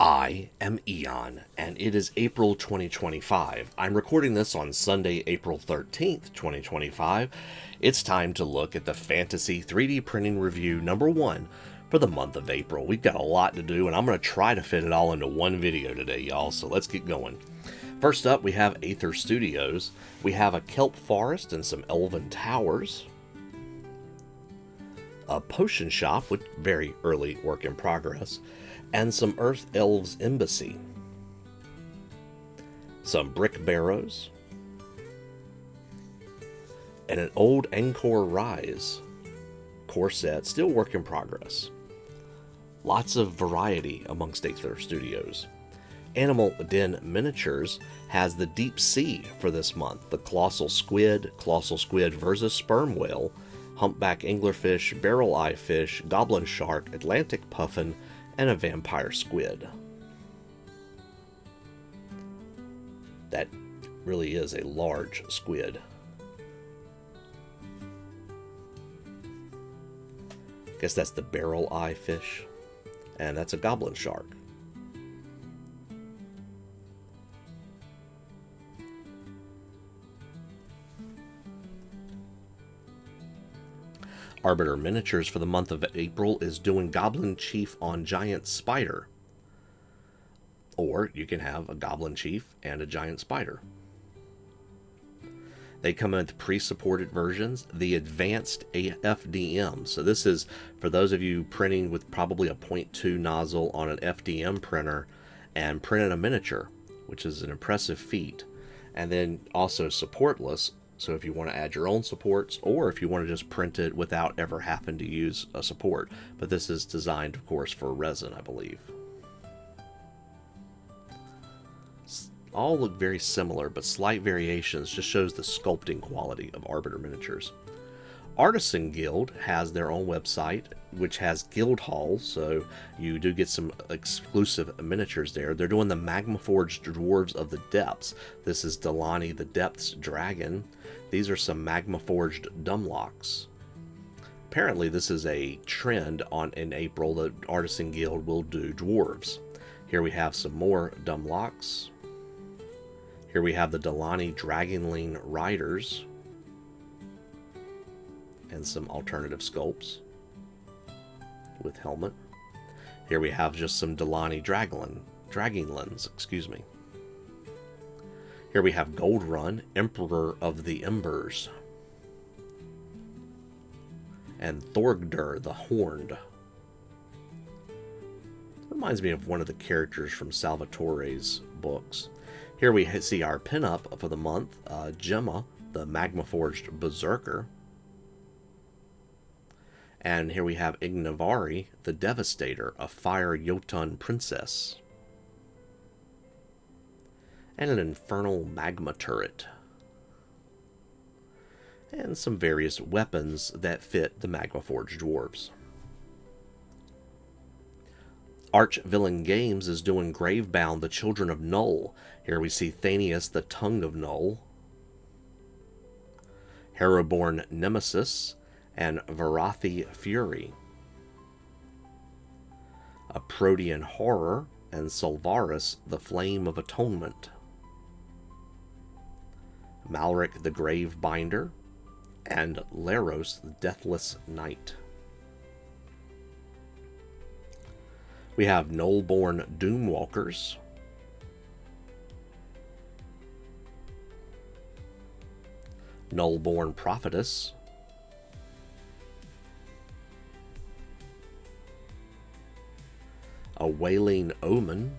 I am Eon, and it is April 2025. I'm recording this on Sunday, April 13th, 2025. It's time to look at the Fantasy 3D Printing Review number 1 for the month of April. We've got a lot to do, and I'm going to try to fit it all into one video today, y'all, so let's get going. First up, we have Aether Studios. We have a kelp forest and some elven towers. A potion shop with very early work in progress. And some Earth Elves Embassy. Some brick barrows. And an old Angkor Rise core set, still work in progress. Lots of variety amongst Aether Studios. Animal Den Miniatures has the Deep Sea for this month. The Colossal Squid versus Sperm Whale, Humpback Anglerfish, Barrel Eye Fish, Goblin Shark, Atlantic Puffin, and a Vampire Squid. That really is a large squid. Guess that's the Barrel Eye Fish, and that's a Goblin Shark. Arbiter Miniatures for the month of April is doing Goblin Chief on Giant Spider. Or you can have a Goblin Chief and a Giant Spider. They come in with pre-supported versions, the Advanced FDM. So this is for those of you printing with probably a 0.2 nozzle on an FDM printer and printed a miniature, which is an impressive feat. And then also supportless. So if you want to add your own supports, or if you want to just print it without ever having to use a support. But this is designed, of course, for resin, I believe. All look very similar, but slight variations just shows the sculpting quality of Arbiter Miniatures. Artisan Guild has their own website, which has guild halls, so you do get some exclusive miniatures there. They're doing the Magma Forged Dwarves of the Depths. This is Delani the Depths Dragon. These are some Magma Forged Dumlocks. Apparently this is a trend in April that Artisan Guild will do dwarves. Here we have some more Dumlocks. Here we have the Delani Dragonling Riders. And some alternative sculpts with helmet. Here we have just some Delani Dragonlins, excuse me. Here we have Gold Run, Emperor of the Embers. And Thorgdur the Horned. Reminds me of one of the characters from Salvatore's books. Here we see our pinup for the month, Gemma, the Magma Forged Berserker. And here we have Ignavari, the Devastator, a Fire Jotun Princess. And an Infernal Magma Turret. And some various weapons that fit the Magma Forged Dwarves. Archvillain Games is doing Gravebound, the Children of Null. Here we see Thanius, the Tongue of Null. Harrowborn Nemesis. And Varathi Fury. A Protean Horror, and Solvaris, the Flame of Atonement. Malric the Grave Binder, and Laros the Deathless Knight. We have Nullborn Doomwalkers. Nullborn Prophetess. A Wailing Omen,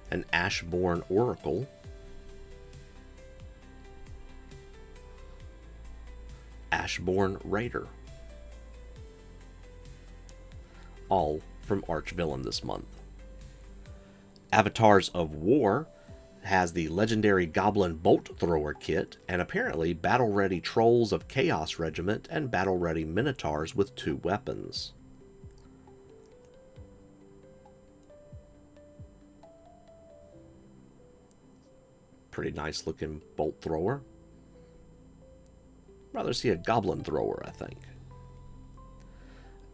an Ashborn Oracle, Ashborn Raider, all from Archvillain this month. Avatars of War has the legendary Goblin Bolt Thrower kit, and apparently battle-ready Trolls of Chaos Regiment and battle-ready Minotaurs with 2 weapons. Pretty nice looking Bolt Thrower. Rather see a Goblin Thrower, I think.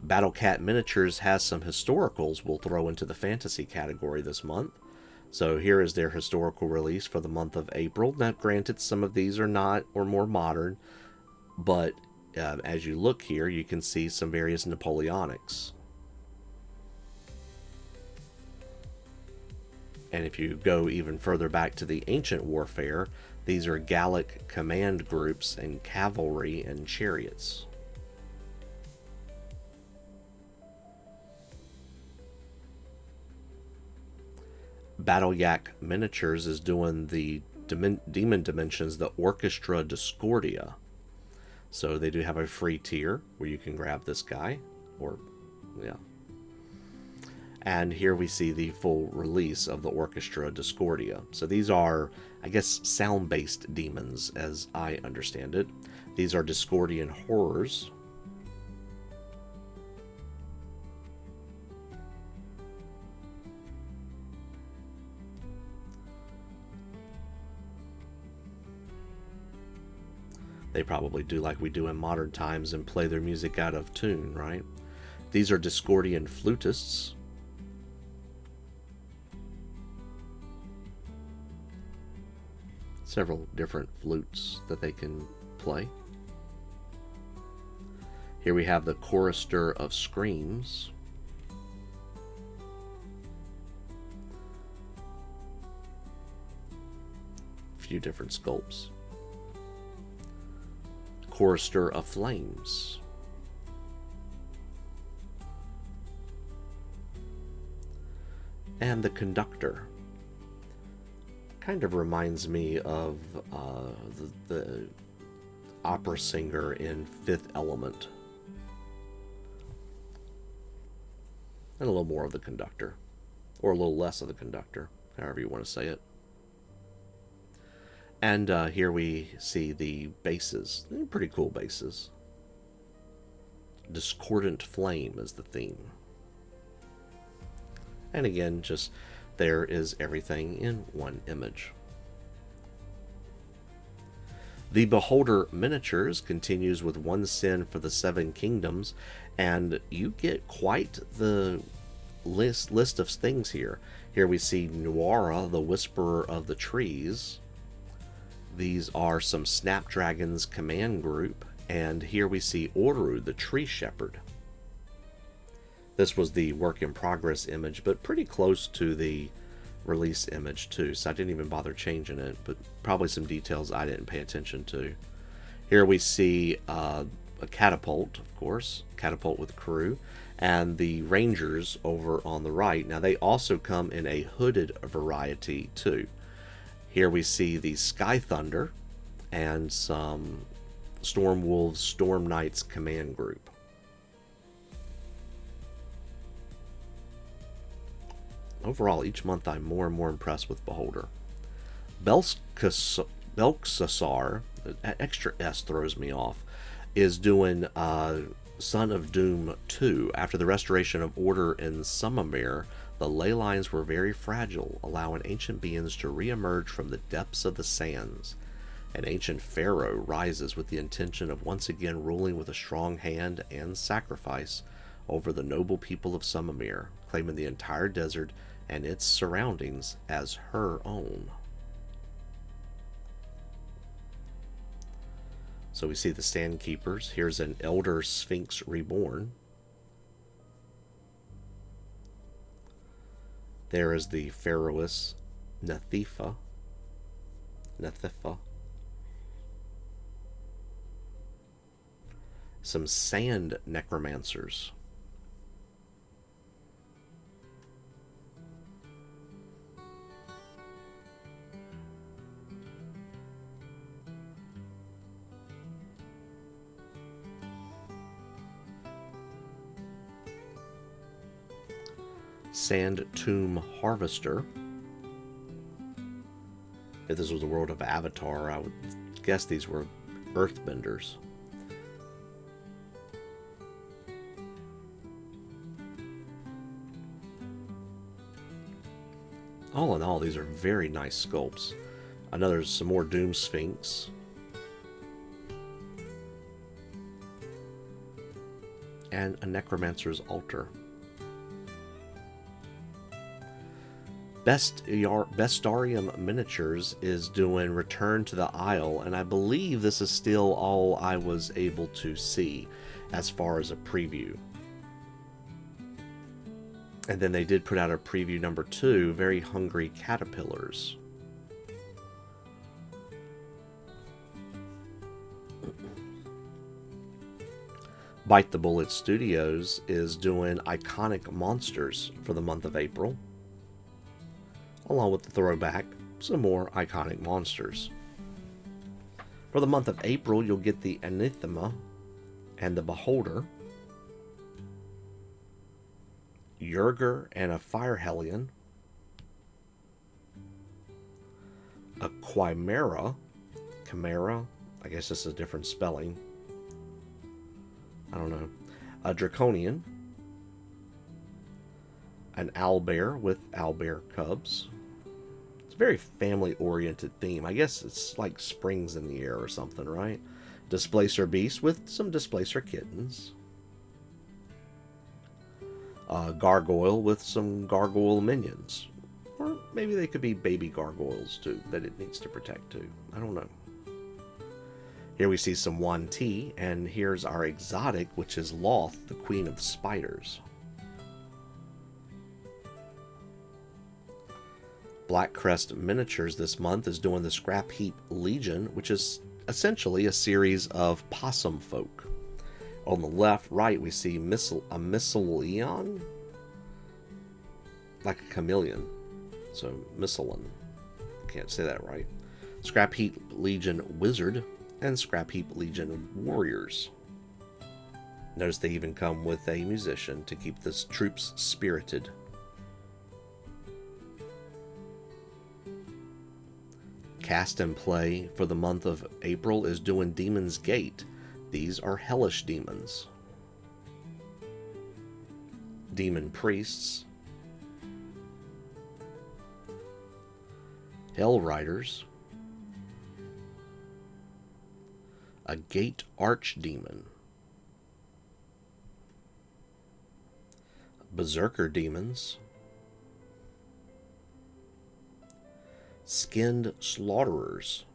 BattleYak Miniatures has some historicals we'll throw into the fantasy category this month. So here is their historical release for the month of April. Now, granted, some of these are not or more modern, but as you look here, you can see some various Napoleonics. And if you go even further back to the ancient warfare, these are Gallic command groups and cavalry and chariots. BattleYak Miniatures is doing the Demon Dimensions, the Orchestra Discordia. So they do have a free tier where you can grab this guy, or yeah. And here we see the full release of the Orchestra Discordia. So these are, I guess, sound-based demons, as I understand it. These are Discordian horrors. They probably do like we do in modern times and play their music out of tune, right? These are Discordian flutists. Several different flutes that they can play. Here we have the Chorister of Screams. A few different sculpts. Chorister of Flames. And the Conductor. Kind of reminds me of the opera singer in Fifth Element. And a little more of the Conductor. Or a little less of the Conductor, however you want to say it. And here we see the bases. They're pretty cool bases. Discordant Flame is the theme. And again, just there is everything in one image. The Beholder Miniatures continues with One Sin for the Seven Kingdoms, and you get quite the list of things here. Here we see Nuara, the Whisperer of the Trees. These are some Snapdragons command group, and here we see Oru, the Tree Shepherd. This was the work in progress image, but pretty close to the release image too, so I didn't even bother changing it, but probably some details I didn't pay attention to. Here we see a catapult, of course, catapult with crew, and the Rangers over on the right. Now they also come in a hooded variety too. Here we see the Sky Thunder and some Storm Wolves, Storm Knights command group. Overall, each month I'm more and more impressed with Beholder. Belksassar, extra S throws me off, is doing Son of Doom 2. After the restoration of order in Summermere, the ley lines were very fragile, allowing ancient beings to re-emerge from the depths of the sands. An ancient pharaoh rises with the intention of once again ruling with a strong hand and sacrifice over the noble people of Summermere, claiming the entire desert and its surroundings as her own. So we see the Sand Keepers. Here's an Elder Sphinx Reborn. There is the Pharaohess Nethifa. Some Sand Necromancers. Sand Tomb Harvester. If this was the world of Avatar, I would guess these were earthbenders. All in all, these are very nice sculpts. Another, some more Doom Sphinx. and a Necromancer's Altar. Bestiarum Miniatures is doing Return to the Isle, and I believe this is still all I was able to see as far as a preview. And then they did put out a preview number 2, Very Hungry Caterpillars. Bite the Bullet Studios is doing Iconic Monsters for the month of April, along with the throwback, some more iconic monsters. For the month of April, you'll get the Anathema and the Beholder, Yerger and a Fire Hellion, a Chimera, I guess this is a different spelling, I don't know, a Draconian, an Owlbear with owlbear cubs. It's a very family-oriented theme. I guess it's like springs in the air or something, right? Displacer Beast with some Displacer kittens. Gargoyle with some gargoyle minions. Or maybe they could be baby gargoyles too, that it needs to protect too. I don't know. Here we see some 1T, and here's our exotic, which is Loth, the Queen of Spiders. Blackcrest Miniatures this month is doing the Scrap Heap Legion, which is essentially a series of possum folk. On the left, right, we see a Missilion, like a chameleon. So, Missilon. Can't say that right. Scrap Heap Legion Wizard and Scrap Heap Legion Warriors. Notice they even come with a musician to keep the troops spirited. Cast and Play for the month of April is doing Demon's Gate. These are hellish demons. Demon Priests. Hell Riders. A Gate Archdemon. Berserker Demons. Skinned Slaughterers.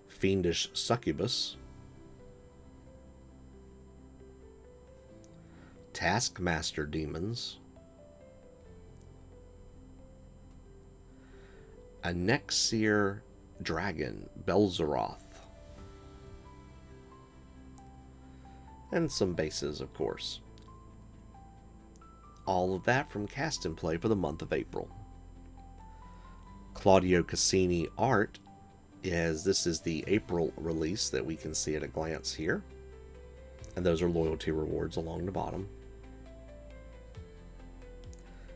Fiendish Succubus. Taskmaster Demons. A Nexier Dragon, Belzeroth. And some bases, of course. All of that from Cast and Play for the month of April. Claudio Casini Art, this is the April release that we can see at a glance here. And those are loyalty rewards along the bottom.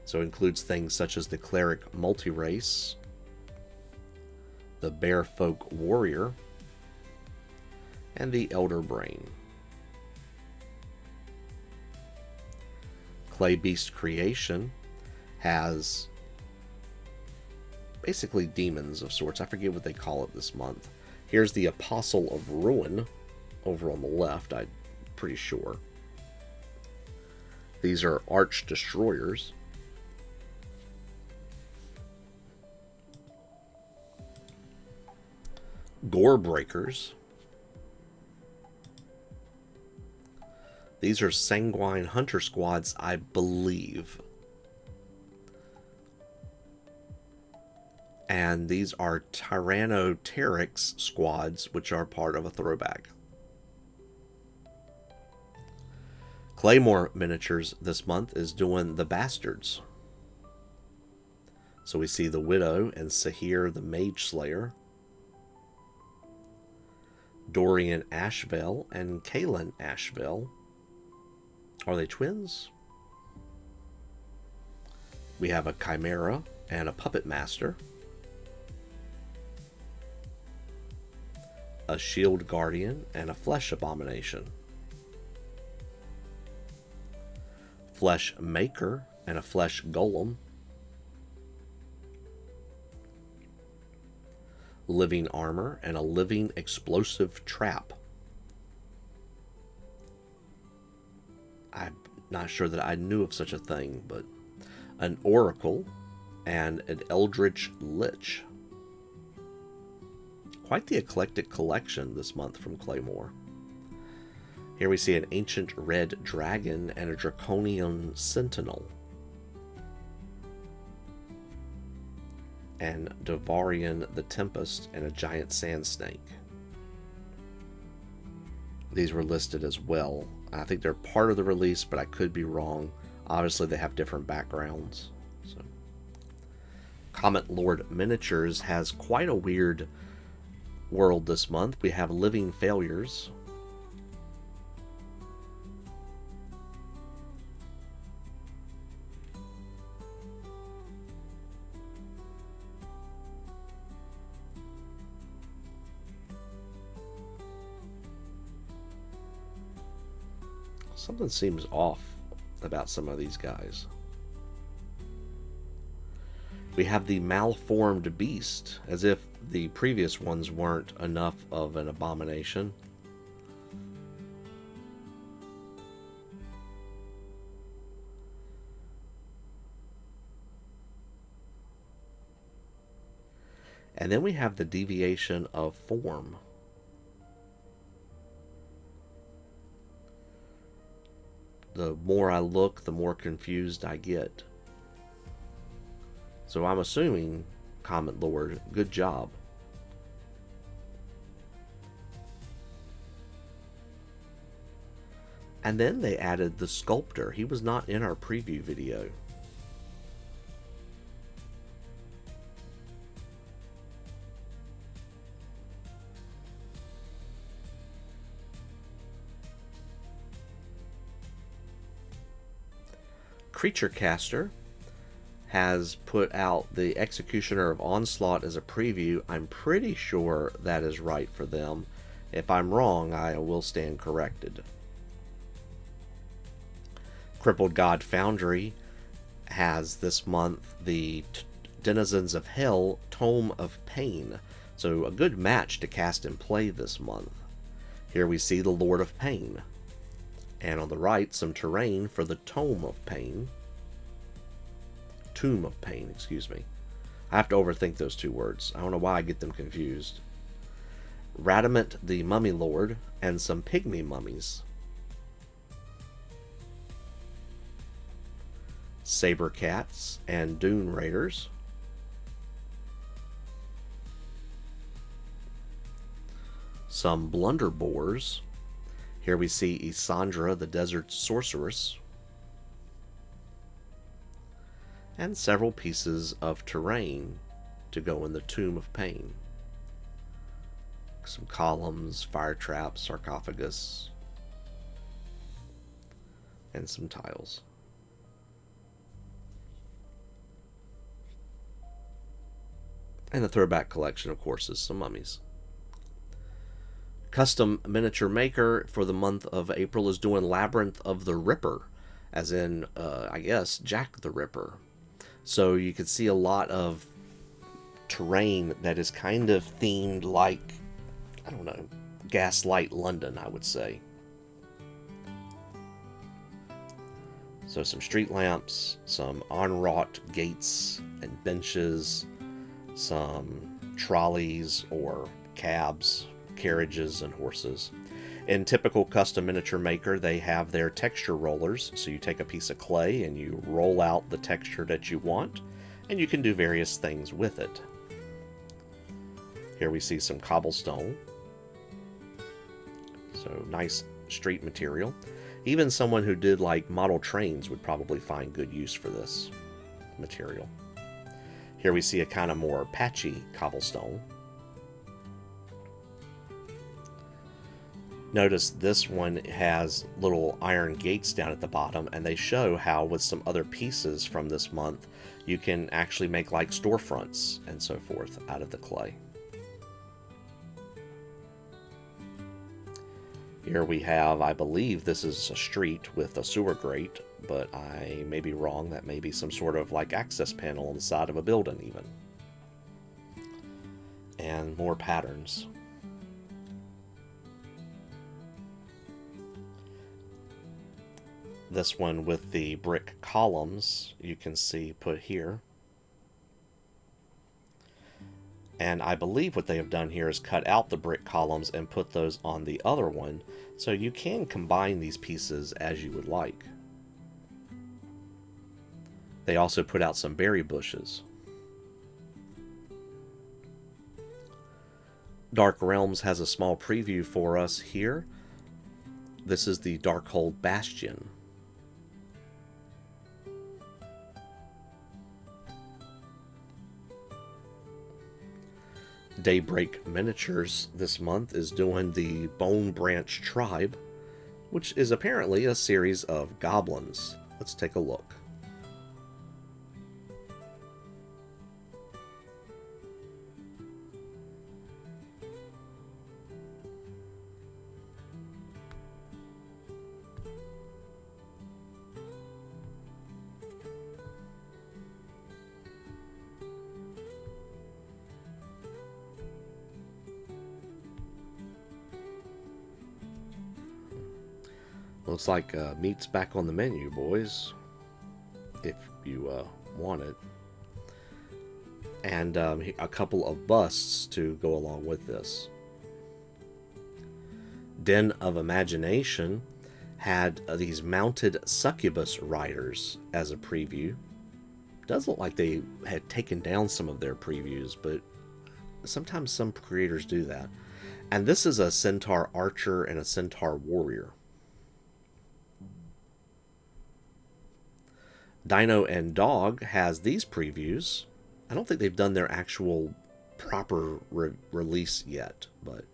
So it includes things such as the Cleric Multi-Race, the Bearfolk Warrior, and the Elder Brain. Clay Beast Creation has basically demons of sorts. I forget what they call it this month. Here's the Apostle of Ruin over on the left, I'm pretty sure. These are Arch Destroyers. Gore Breakers. These are Sanguine Hunter Squads, I believe. And these are Tyrannotyrix squads, which are part of a throwback. Claymore Miniatures this month is doing the Bastards. So we see the Widow and Sahir the Mage Slayer, Dorian Ashvale and Kaelin Ashvale. Are they twins? We have a Chimera and a Puppet Master, a Shield Guardian and a Flesh Abomination, Flesh Maker and a Flesh Golem, Living Armor and a Living Explosive Trap, I'm not sure that I knew of such a thing, but an Oracle and an Eldritch Lich. Quite the eclectic collection this month from Claymore. Here we see an Ancient Red Dragon and a Draconian Sentinel. And Dovarian the Tempest and a Giant Sand Snake. These were listed as well. I think they're part of the release, but I could be wrong. Obviously, they have different backgrounds. So, Comet Lord Miniatures has quite a weird world this month. We have Living Failures. Something seems off about some of these guys. We have the Malformed Beast, as if the previous ones weren't enough of an abomination. And then we have the Deviation of Form. The more I look, the more confused I get. So I'm assuming, Comet Lord, good job. And then they added the Sculptor. He was not in our preview video. Creature Caster has put out the Executioner of Onslaught as a preview. I'm pretty sure that is right for them. If I'm wrong, I will stand corrected. Crippled God Foundry has this month the Denizens of Hell Tome of Pain. So a good match to cast and play this month. Here we see the Lord of Pain. And on the right, some terrain for the Tome of Pain. Tomb of Pain, excuse me. I have to overthink those two words. I don't know why I get them confused. Radamant the Mummy Lord and some Pygmy Mummies. Saber Cats and Dune Raiders. Some Blunderboars. Here we see Isandra, the Desert Sorceress. And several pieces of terrain to go in the Tomb of Pain. Some columns, fire traps, sarcophagus, and some tiles. And the throwback collection, of course, is some mummies. Custom Miniature Maker for the month of April is doing Labyrinth of the Ripper, as in, I guess, Jack the Ripper. So you can see a lot of terrain that is kind of themed like, I don't know, Gaslight London, I would say. So some street lamps, some unwrought gates and benches, some trolleys or cabs, carriages, and horses. In typical Custom Miniature Maker, they have their texture rollers, so you take a piece of clay and you roll out the texture that you want, and you can do various things with it. Here we see some cobblestone. So nice street material. Even someone who did like model trains would probably find good use for this material. Here we see a kind of more patchy cobblestone. Notice this one has little iron gates down at the bottom, and they show how with some other pieces from this month you can actually make like storefronts and so forth out of the clay. Here we have, I believe this is a street with a sewer grate, but I may be wrong. That may be some sort of like access panel on the side of a building even. And more patterns. This one with the brick columns, you can see put here. And I believe what they have done here is cut out the brick columns and put those on the other one, so you can combine these pieces as you would like. They also put out some berry bushes. Dark Realms has a small preview for us here. This is the Darkhold Bastion. Daybreak Miniatures this month is doing the Bone Branch Tribe, which is apparently a series of goblins. Let's take a look. Looks like meat's back on the menu, boys, if you want it. And a couple of busts to go along with this. Den of Imagination had these mounted succubus riders as a preview. Does look like they had taken down some of their previews, but sometimes some creators do that. And this is a centaur archer and a centaur warrior. Dino and Dog has these previews. I don't think they've done their actual proper release yet, but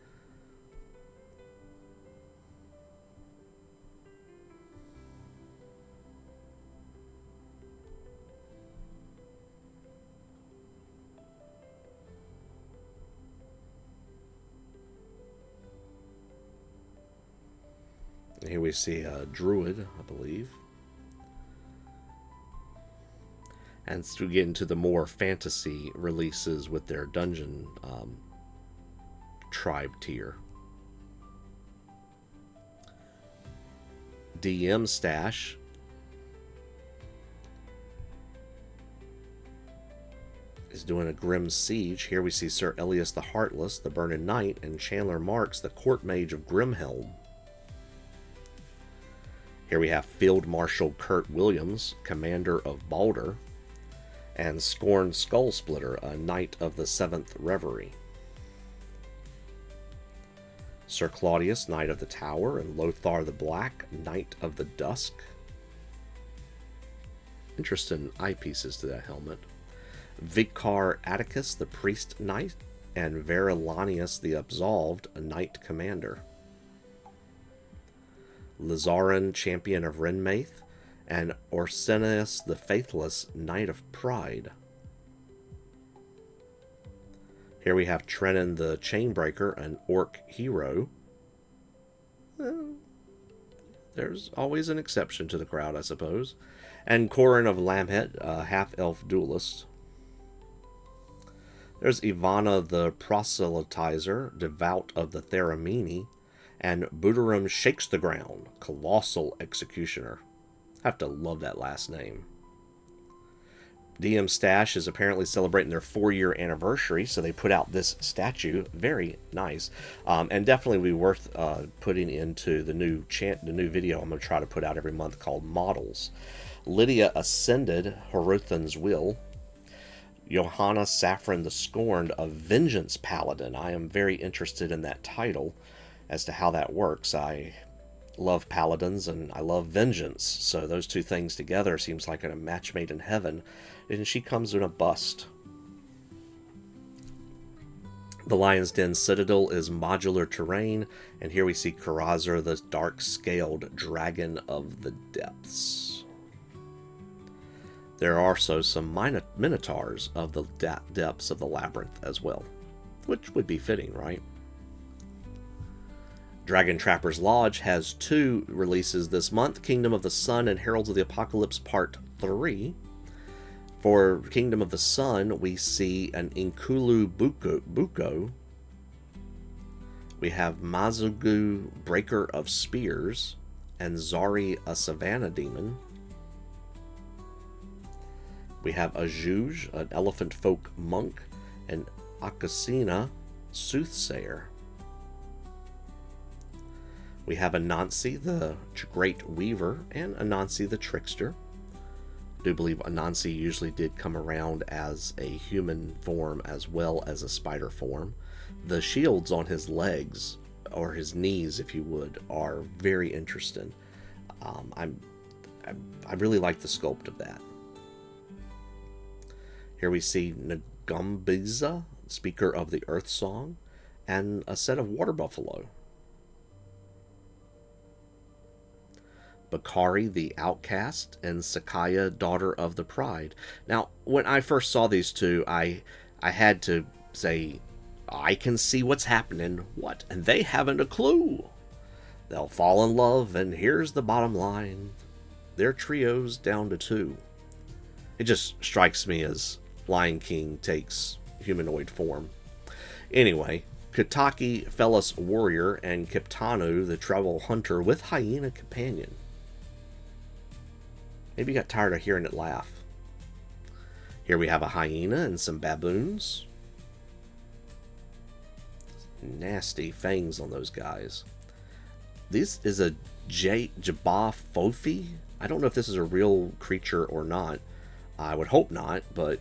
here we see a druid, I believe. And to get into the more fantasy releases with their dungeon tribe tier. DM Stash is doing a Grim Siege. Here we see Sir Elias the Heartless, the Burning Knight, and Chandler Marks, the Court Mage of Grimhelm. Here we have Field Marshal Kurt Williams, Commander of Balder, and Scorn Skullsplitter, a Knight of the Seventh Reverie. Sir Claudius, Knight of the Tower, and Lothar the Black, Knight of the Dusk. Interesting eyepieces to that helmet. Vicar Atticus, the Priest Knight, and Verilanius the Absolved, a Knight Commander. Lizarin, Champion of Renmaith, and Orsenius the Faithless, Knight of Pride. Here we have Trenin the Chainbreaker, an Orc Hero. There's always an exception to the crowd, I suppose. And Corin of Lamhet, a half-elf duelist. There's Ivana the Proselytizer, Devout of the Theramini, and Buderim Shakes the Ground, Colossal Executioner. I have to love that last name. DM Stash is apparently celebrating their 4-year anniversary, so they put out this statue. Very nice, and definitely be worth putting into the new video I'm going to try to put out every month called Models. Lydia Ascended, Horuthan's Will. Johanna Saffron the Scorned, a Vengeance Paladin. I am very interested in that title as to how that works. I love paladins and I love vengeance, so those two things together seems like a match made in heaven. And she comes in a bust. The Lion's Den Citadel is modular terrain, and here we see Karazar, the dark-scaled Dragon of the Depths. There are also some Minotaurs of the depths of the Labyrinth as well, which would be fitting, right? Dragon Trapper's Lodge has 2 releases this month, Kingdom of the Sun and Heralds of the Apocalypse Part 3. For Kingdom of the Sun, we see an Inkulu Buko. We have Mazugu, Breaker of Spears, and Zari, a Savannah Demon. We have a Juge, an Elephant Folk Monk, and Akasina, Soothsayer. We have Anansi, the Great Weaver, and Anansi, the Trickster. I do believe Anansi usually did come around as a human form as well as a spider form. The shields on his legs, or his knees if you would, are very interesting. I really like the sculpt of that. Here we see Ngumbiza, Speaker of the Earth Song, and a set of Water Buffalo. Bakari, the Outcast, and Sakaya, Daughter of the Pride. Now, when I first saw these two, I had to say, I can see what's happening. What? And they haven't a clue. They'll fall in love, and here's the bottom line. Their trio's down to 2. It just strikes me as Lion King takes humanoid form. Anyway, Kataki, Fellas Warrior, and Kiptanu, the Travel Hunter with Hyena Companion. Maybe you got tired of hearing it laugh. Here we have a hyena and some baboons. Nasty fangs on those guys. This is a Jabba Fofi. I don't know if this is a real creature or not. I would hope not, but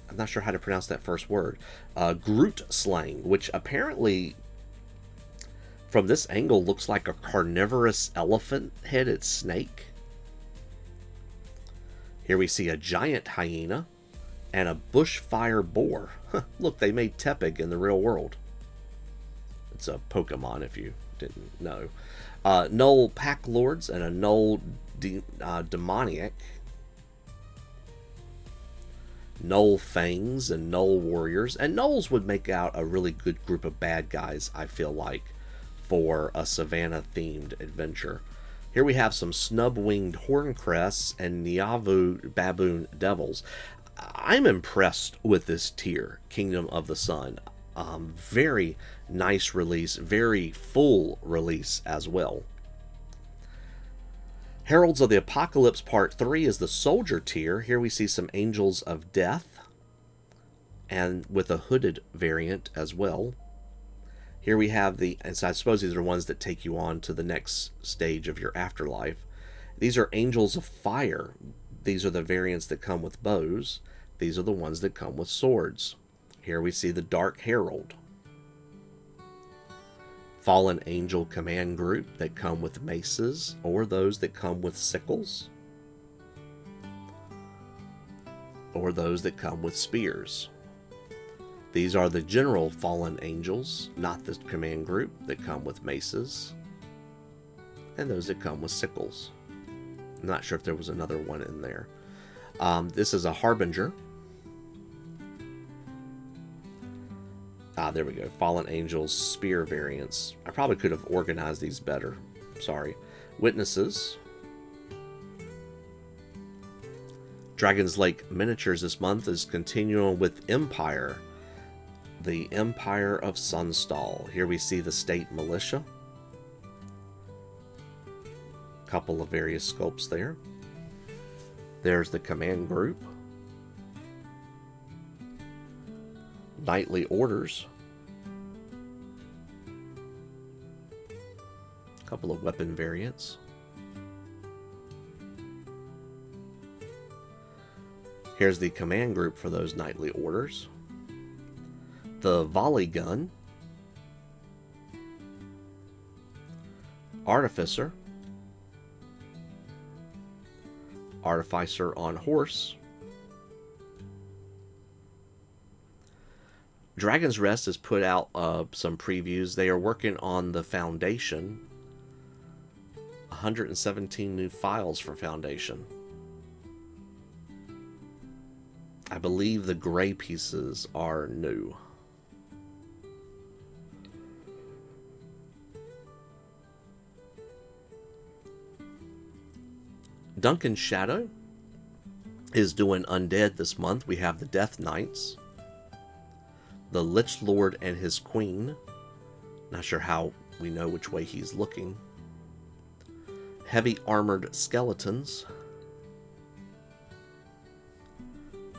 I'm not sure how to pronounce that first word. Groot Slang, which apparently from this angle looks like a carnivorous elephant-headed snake. Here we see a giant hyena and a bushfire boar. Look, they made Tepig in the real world. It's a Pokemon if you didn't know. Null Pack Lords and a Null Demoniac. Null Fangs and Null Warriors. And Nulls would make out a really good group of bad guys, I feel like, for a Savannah-themed adventure. Here we have some snub-winged Horncrests and Niavu Baboon Devils. I'm impressed with this tier, Kingdom of the Sun. Very nice release, very full release as well. Heralds of the Apocalypse Part 3 is the Soldier tier. Here we see some Angels of Death, and with a hooded variant as well. Here we have and so I suppose these are ones that take you on to the next stage of your afterlife. These are Angels of Fire. These are the variants that come with bows. These are the ones that come with swords. Here we see the Dark Herald. Fallen Angel Command Group that come with maces, or those that come with sickles, or those that come with spears. These are the general Fallen Angels, not the command group, that come with maces, and those that come with sickles. I'm not sure if there was another one in there. This is a Harbinger. There we go. Fallen Angels spear variants. I probably could have organized these better. Sorry. Witnesses. Dragon's Lake Miniatures this month is continuing with Empire. The Empire of Sunstall. Here we see the State Militia. Couple of various sculpts there. There's the Command Group. Knightly Orders. Couple of weapon variants. Here's the Command Group for those Knightly Orders. The Volley Gun. Artificer. Artificer on horse. Dragon's Rest has put out some previews. They are working on the Foundation. 117 new files for Foundation. I believe the gray pieces are new. Duncan Shadow is doing Undead this month. We have the Death Knights, the Lich Lord and his Queen. Not sure how we know which way he's looking. heavy armored skeletons,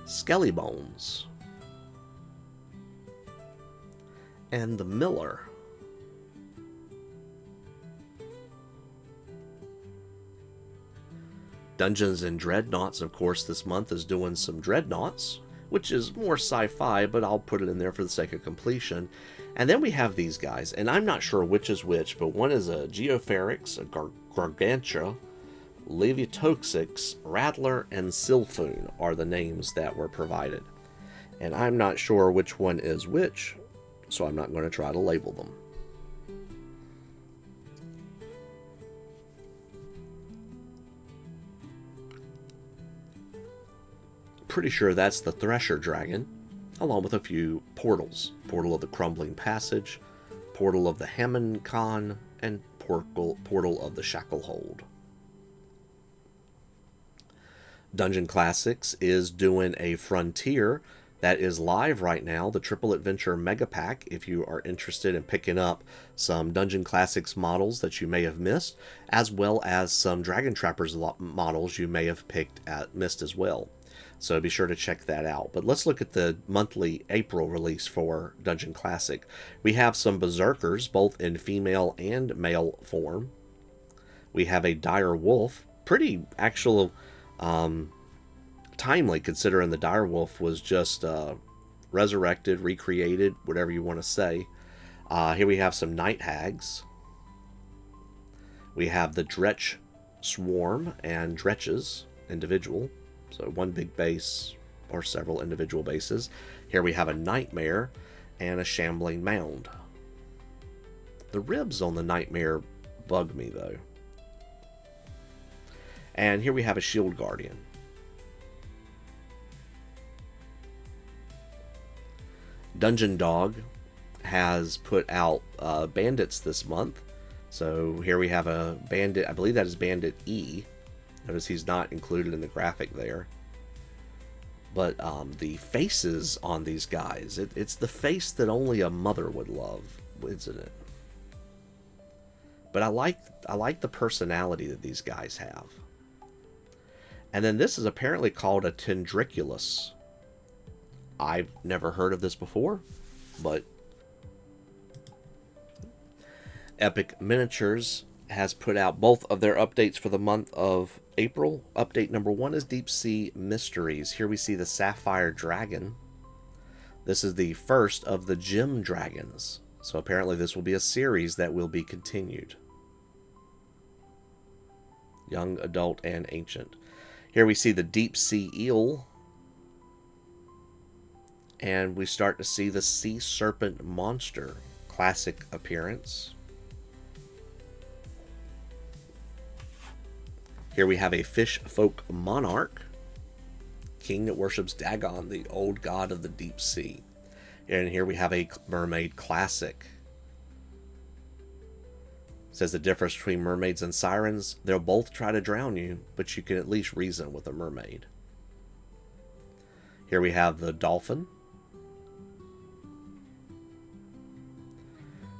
skelly bones, and the Miller. Dungeons and Dreadnoughts, of course, this month is doing some Dreadnoughts, which is more sci-fi, but I'll put it in there for the sake of completion. And then we have these guys, and I'm not sure which is which, but one is a Geoferrix, a Gargantua, Leviatoxix, Rattler, and Silphoon are the names that were provided. And I'm not sure which one is which, so I'm not going to try to label them. Pretty sure that's the Thresher Dragon, along with a few portals. Portal of the Crumbling Passage, Portal of the Hammond Khan, and Portal of the Shacklehold. Dungeon Classics is doing a Frontier that is live right now, the Triple Adventure Mega Pack, if you are interested in picking up some Dungeon Classics models that you may have missed, as well as some Dragon Trappers models you may have missed as well. So be sure to check that out. But let's look at the monthly April release for Dungeon Classic. We have some Berserkers, both in female and male form. We have a Dire Wolf, pretty actual timely considering the Dire Wolf was just resurrected, recreated, whatever you want to say. Here we have some Night Hags. We have the Dretch Swarm and Dretches, individual. So one big base or several individual bases. Here we have a Nightmare and a Shambling Mound. The ribs on the Nightmare bug me though. And here we have a Shield Guardian. Dungeon Dog has put out bandits this month. So here we have a bandit, I believe that is Bandit E. Notice he's not included in the graphic there. But the faces on these guys, it's the face that only a mother would love, isn't it? But I like the personality that these guys have. And then this is apparently called a Tendriculus. I've never heard of this before, but Epic Miniatures has put out both of their updates for the month of April. Update number 1 is Deep Sea Mysteries. Here we see the Sapphire Dragon. This is the first of the Gem Dragons. So apparently this will be a series that will be continued. Young, adult, and ancient. Here we see the Deep Sea Eel. And we start to see the Sea Serpent Monster. Classic appearance. Here we have a Fish Folk Monarch, king that worships Dagon, the old god of the deep sea. And here we have a Mermaid Classic. It says the difference between mermaids and sirens, they'll both try to drown you, but you can at least reason with a mermaid. Here we have the Dolphin,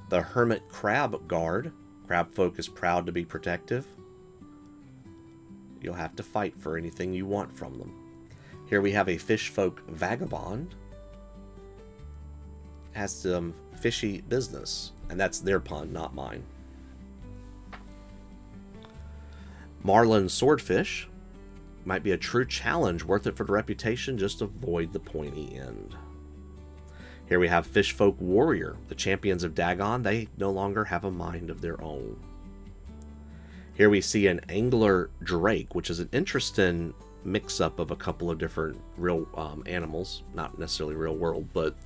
the Hermit Crab Guard. Crab folk is proud to be protective. You'll have to fight for anything you want from them. Here we have a Fish Folk Vagabond. Has some fishy business. And that's their pun, not mine. Marlin Swordfish. Might be a true challenge, worth it for the reputation, just avoid the pointy end. Here we have Fish Folk Warrior. The champions of Dagon, they no longer have a mind of their own. Here we see an Angler Drake, which is an interesting mix-up of a couple of different real animals. Not necessarily real world, but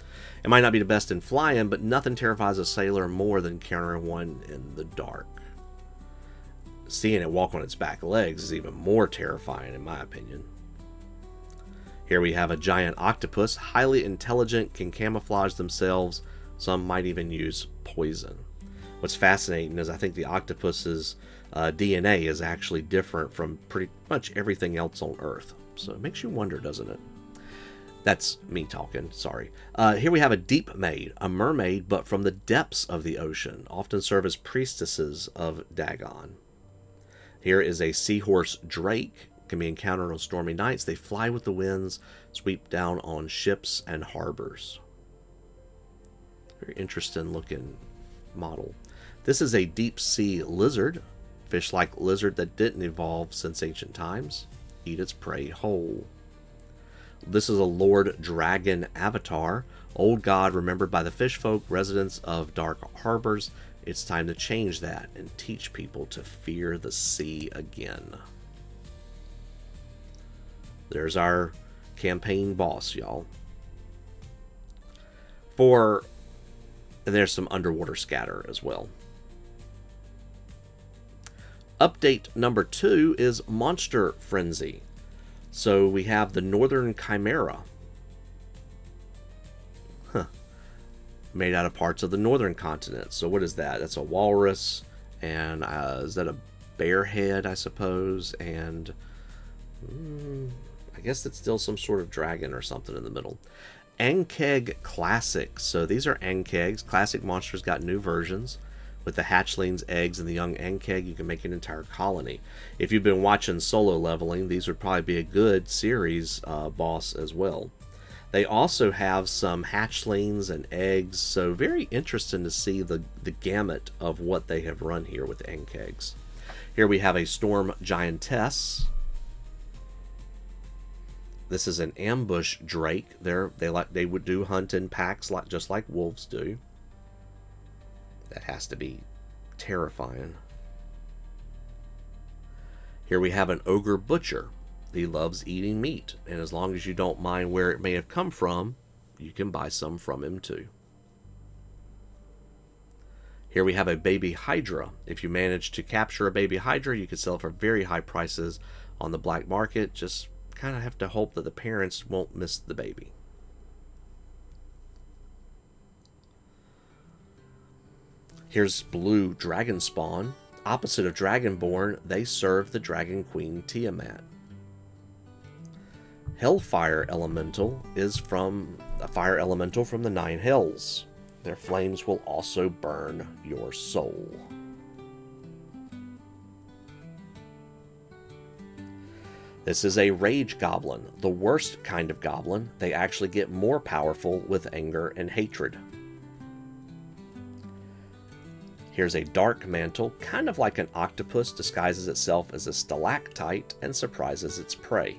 it might not be the best in flying, but nothing terrifies a sailor more than encountering one in the dark. Seeing it walk on its back legs is even more terrifying, in my opinion. Here we have a giant octopus, highly intelligent, can camouflage themselves. Some might even use poison. What's fascinating is I think the octopus's DNA is actually different from pretty much everything else on Earth. So it makes you wonder, doesn't it? That's me talking, sorry. Here we have a Deep Maid, a mermaid, but from the depths of the ocean. Often serve as priestesses of Dagon. Here is a Seahorse Drake. Can be encountered on stormy nights. They fly with the winds, sweep down on ships and harbors. Very interesting looking model. This is a deep sea lizard, fish-like lizard that didn't evolve since ancient times. Eat its prey whole. This is a Lord Dragon avatar, old god remembered by the fish folk, residents of dark harbors. It's time to change that and teach people to fear the sea again. There's our campaign boss, y'all. And there's some underwater scatter as well. Update number 2 is Monster Frenzy. So we have the Northern Chimera. Made out of parts of the northern continent. So what is that? That's a walrus, and is that a bear head, I suppose? And I guess it's still some sort of dragon or something in the middle. Ankeg Classic. So these are Ankegs. Classic monsters got new versions. With the hatchlings, eggs, and the young Ankeg, you can make an entire colony. If you've been watching Solo Leveling, these would probably be a good series boss as well. They also have some hatchlings and eggs, so very interesting to see the gamut of what they have run here with Ankegs. Here we have a Storm Giantess. This is an Ambush Drake. They would do hunt in packs just like wolves do. That has to be terrifying. Here we have an Ogre Butcher. He loves eating meat, and as long as you don't mind where it may have come from, you can buy some from him too. Here we have a Baby Hydra. If you manage to capture a Baby Hydra, you can sell it for very high prices on the black market. Just kind of have to hope that the parents won't miss the baby. Here's Blue Dragon Spawn. Opposite of Dragonborn, they serve the Dragon Queen Tiamat. Hellfire Elemental is from a fire elemental from the 9 Hells. Their flames will also burn your soul. This is a Rage Goblin, the worst kind of goblin. They actually get more powerful with anger and hatred. Here's a Dark Mantle, kind of like an octopus, disguises itself as a stalactite and surprises its prey.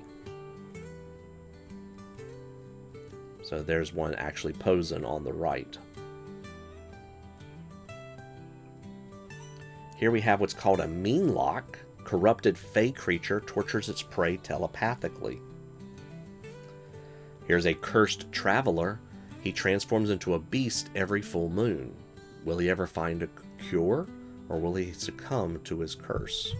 So there's one actually posing on the right. Here we have what's called a Meanlock. Corrupted fey creature tortures its prey telepathically. Here's a Cursed Traveler. He transforms into a beast every full moon. Will he ever find a cure, or will he succumb to his curse?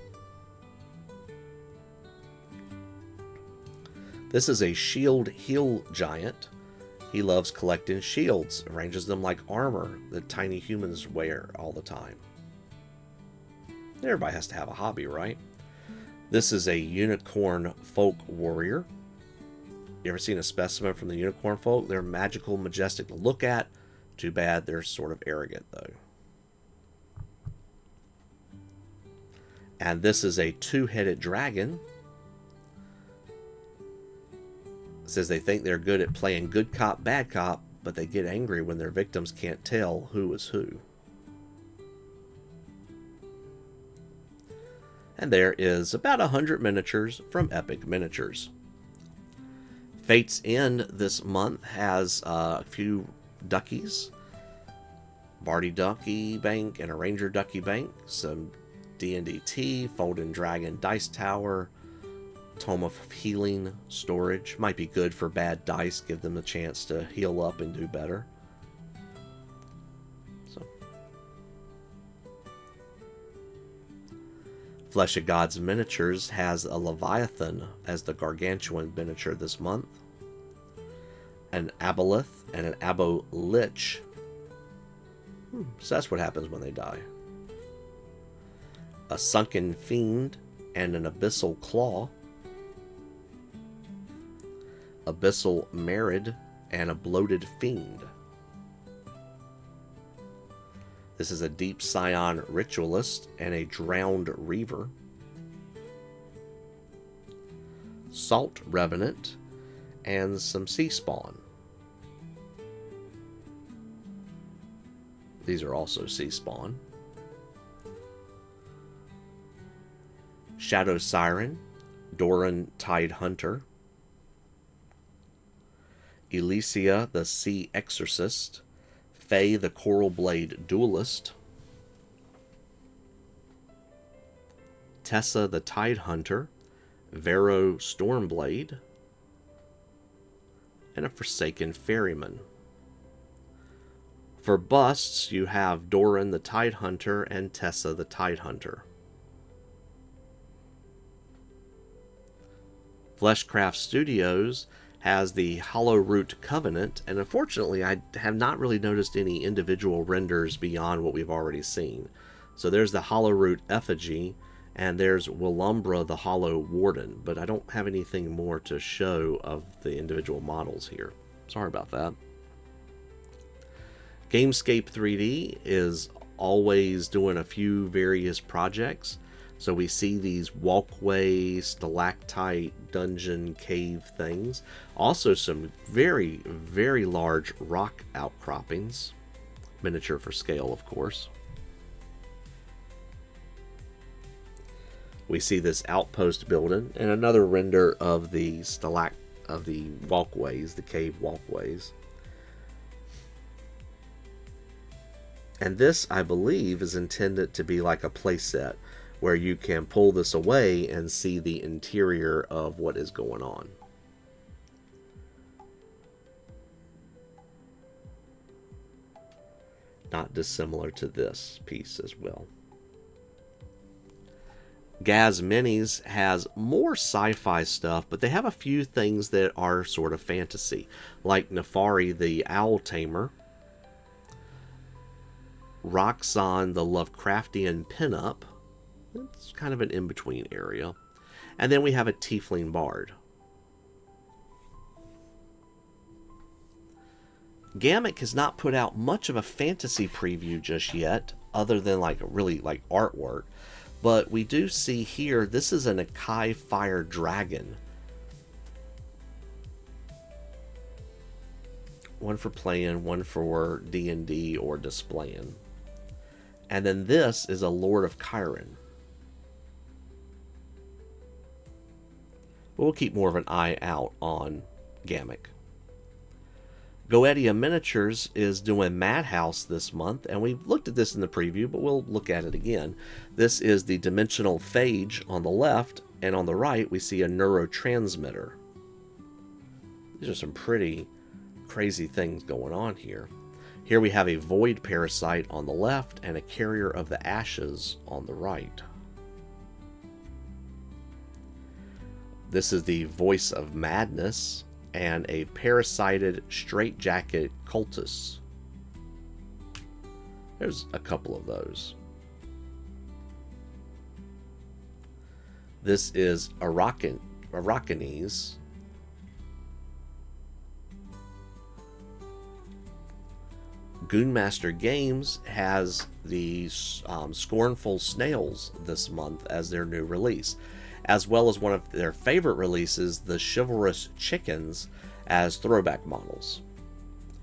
This is a Shield Heal Giant. He loves collecting shields, arranges them like armor that tiny humans wear all the time. Everybody has to have a hobby, right? This is a Unicorn Folk Warrior. You ever seen a specimen from the Unicorn Folk? They're magical, majestic to look at. Too bad they're sort of arrogant, though. And this is a Two-Headed Dragon. It says they think they're good at playing good cop, bad cop, but they get angry when their victims can't tell who is who. And there is about 100 miniatures from Epic Miniatures. Fate's End this month has a few duckies. Barty Ducky Bank and a Ranger Ducky Bank. Some D&D tea, Folding Dragon Dice Tower, Tome of Healing storage. Might be good for bad dice, give them a chance to heal up and do better. Flesh of Gods Miniatures has a Leviathan as the gargantuan miniature this month. An Aboleth and an Abo-Lich. So that's what happens when they die. A Sunken Fiend and an Abyssal Claw. Abyssal Merid and a Bloated Fiend. This is a Deep Scion Ritualist and a Drowned Reaver. Salt Revenant, and some Sea Spawn. These are also Sea Spawn. Shadow Siren, Doran Tide Hunter, Elysia the Sea Exorcist, Faye the Coral Blade Duelist, Tessa the Tide Hunter, Vero Stormblade, and a Forsaken Ferryman. For busts, you have Doran the Tide Hunter and Tessa the Tide Hunter. Fleshcraft Studios has the Hollow Root Covenant, and unfortunately I have not really noticed any individual renders beyond what we've already seen. So there's the Hollow Root Effigy, and there's Willumbra the Hollow Warden, but I don't have anything more to show of the individual models here. Sorry about that. Gamescape 3D is always doing a few various projects. So we see these walkway, stalactite, dungeon, cave things. Also some very, very large rock outcroppings. Miniature for scale, of course. We see this outpost building and another render of the walkways, the cave walkways. And this, I believe, is intended to be like a playset, where you can pull this away and see the interior of what is going on. Not dissimilar to this piece as well. Gaz Minis has more sci-fi stuff, but they have a few things that are sort of fantasy, like Nefari the Owl Tamer, Roxanne the Lovecraftian Pinup. It's kind of an in-between area. And then we have a Tiefling Bard. Ghamak has not put out much of a fantasy preview just yet, other than really artwork. But we do see here, this is an Akai Fire Dragon. One for playing, one for D&D or displaying. And then this is a Lord of Chiron. We'll keep more of an eye out on Ghamak. Goetia Miniatures is doing Madhouse this month, and we've looked at this in the preview, but we'll look at it again. This is the Dimensional Phage on the left, and on the right we see a Neurotransmitter. These are some pretty crazy things going on here. Here we have a Void Parasite on the left and a Carrier of the Ashes on the right. This is the Voice of Madness and a Parasited Straitjacket Cultist. There's a couple of those. This is Arakanese. Goonmaster Games has the Scornful Snails this month as their new release, as well as one of their favorite releases, the Chivalrous Chickens, as throwback models.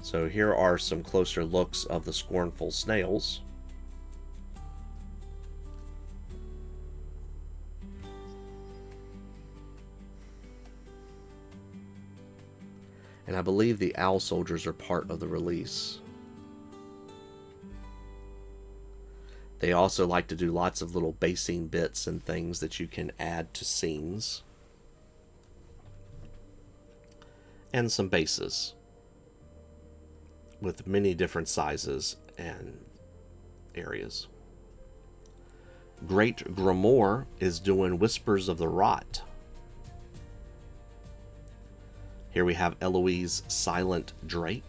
So here are some closer looks of the Scornful Snails. And I believe the Owl Soldiers are part of the release. They also like to do lots of little basing bits and things that you can add to scenes. And some bases with many different sizes and areas. Great Grimoire is doing Whispers of the Rot. Here we have Eloise Silent Drake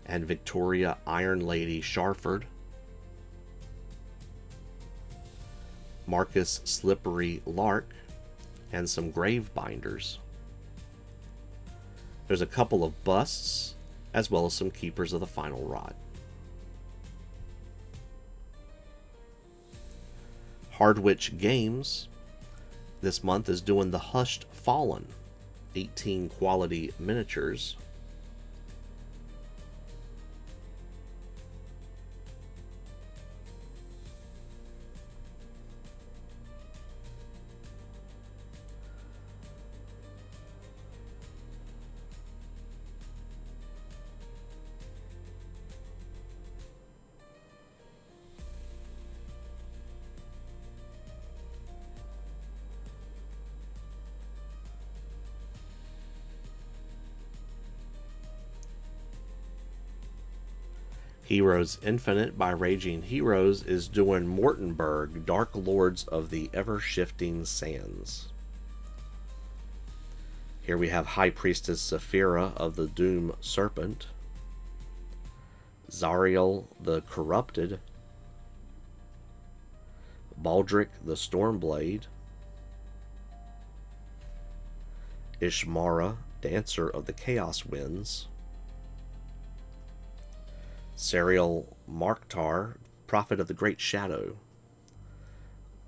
and Victoria Iron Lady Sharford. Marcus Slippery Lark, and some grave binders. There's a couple of busts, as well as some keepers of the Final Rod. Hardwitch Games this month is doing the Hushed Fallen 18 quality miniatures. Heroes Infinite by Raging Heroes is doing Mortenberg, Dark Lords of the Ever-Shifting Sands. Here we have High Priestess Saphira of the Doom Serpent, Zariel the Corrupted, Baldric the Stormblade, Ishmara, Dancer of the Chaos Winds, Serial Marktar, Prophet of the Great Shadow,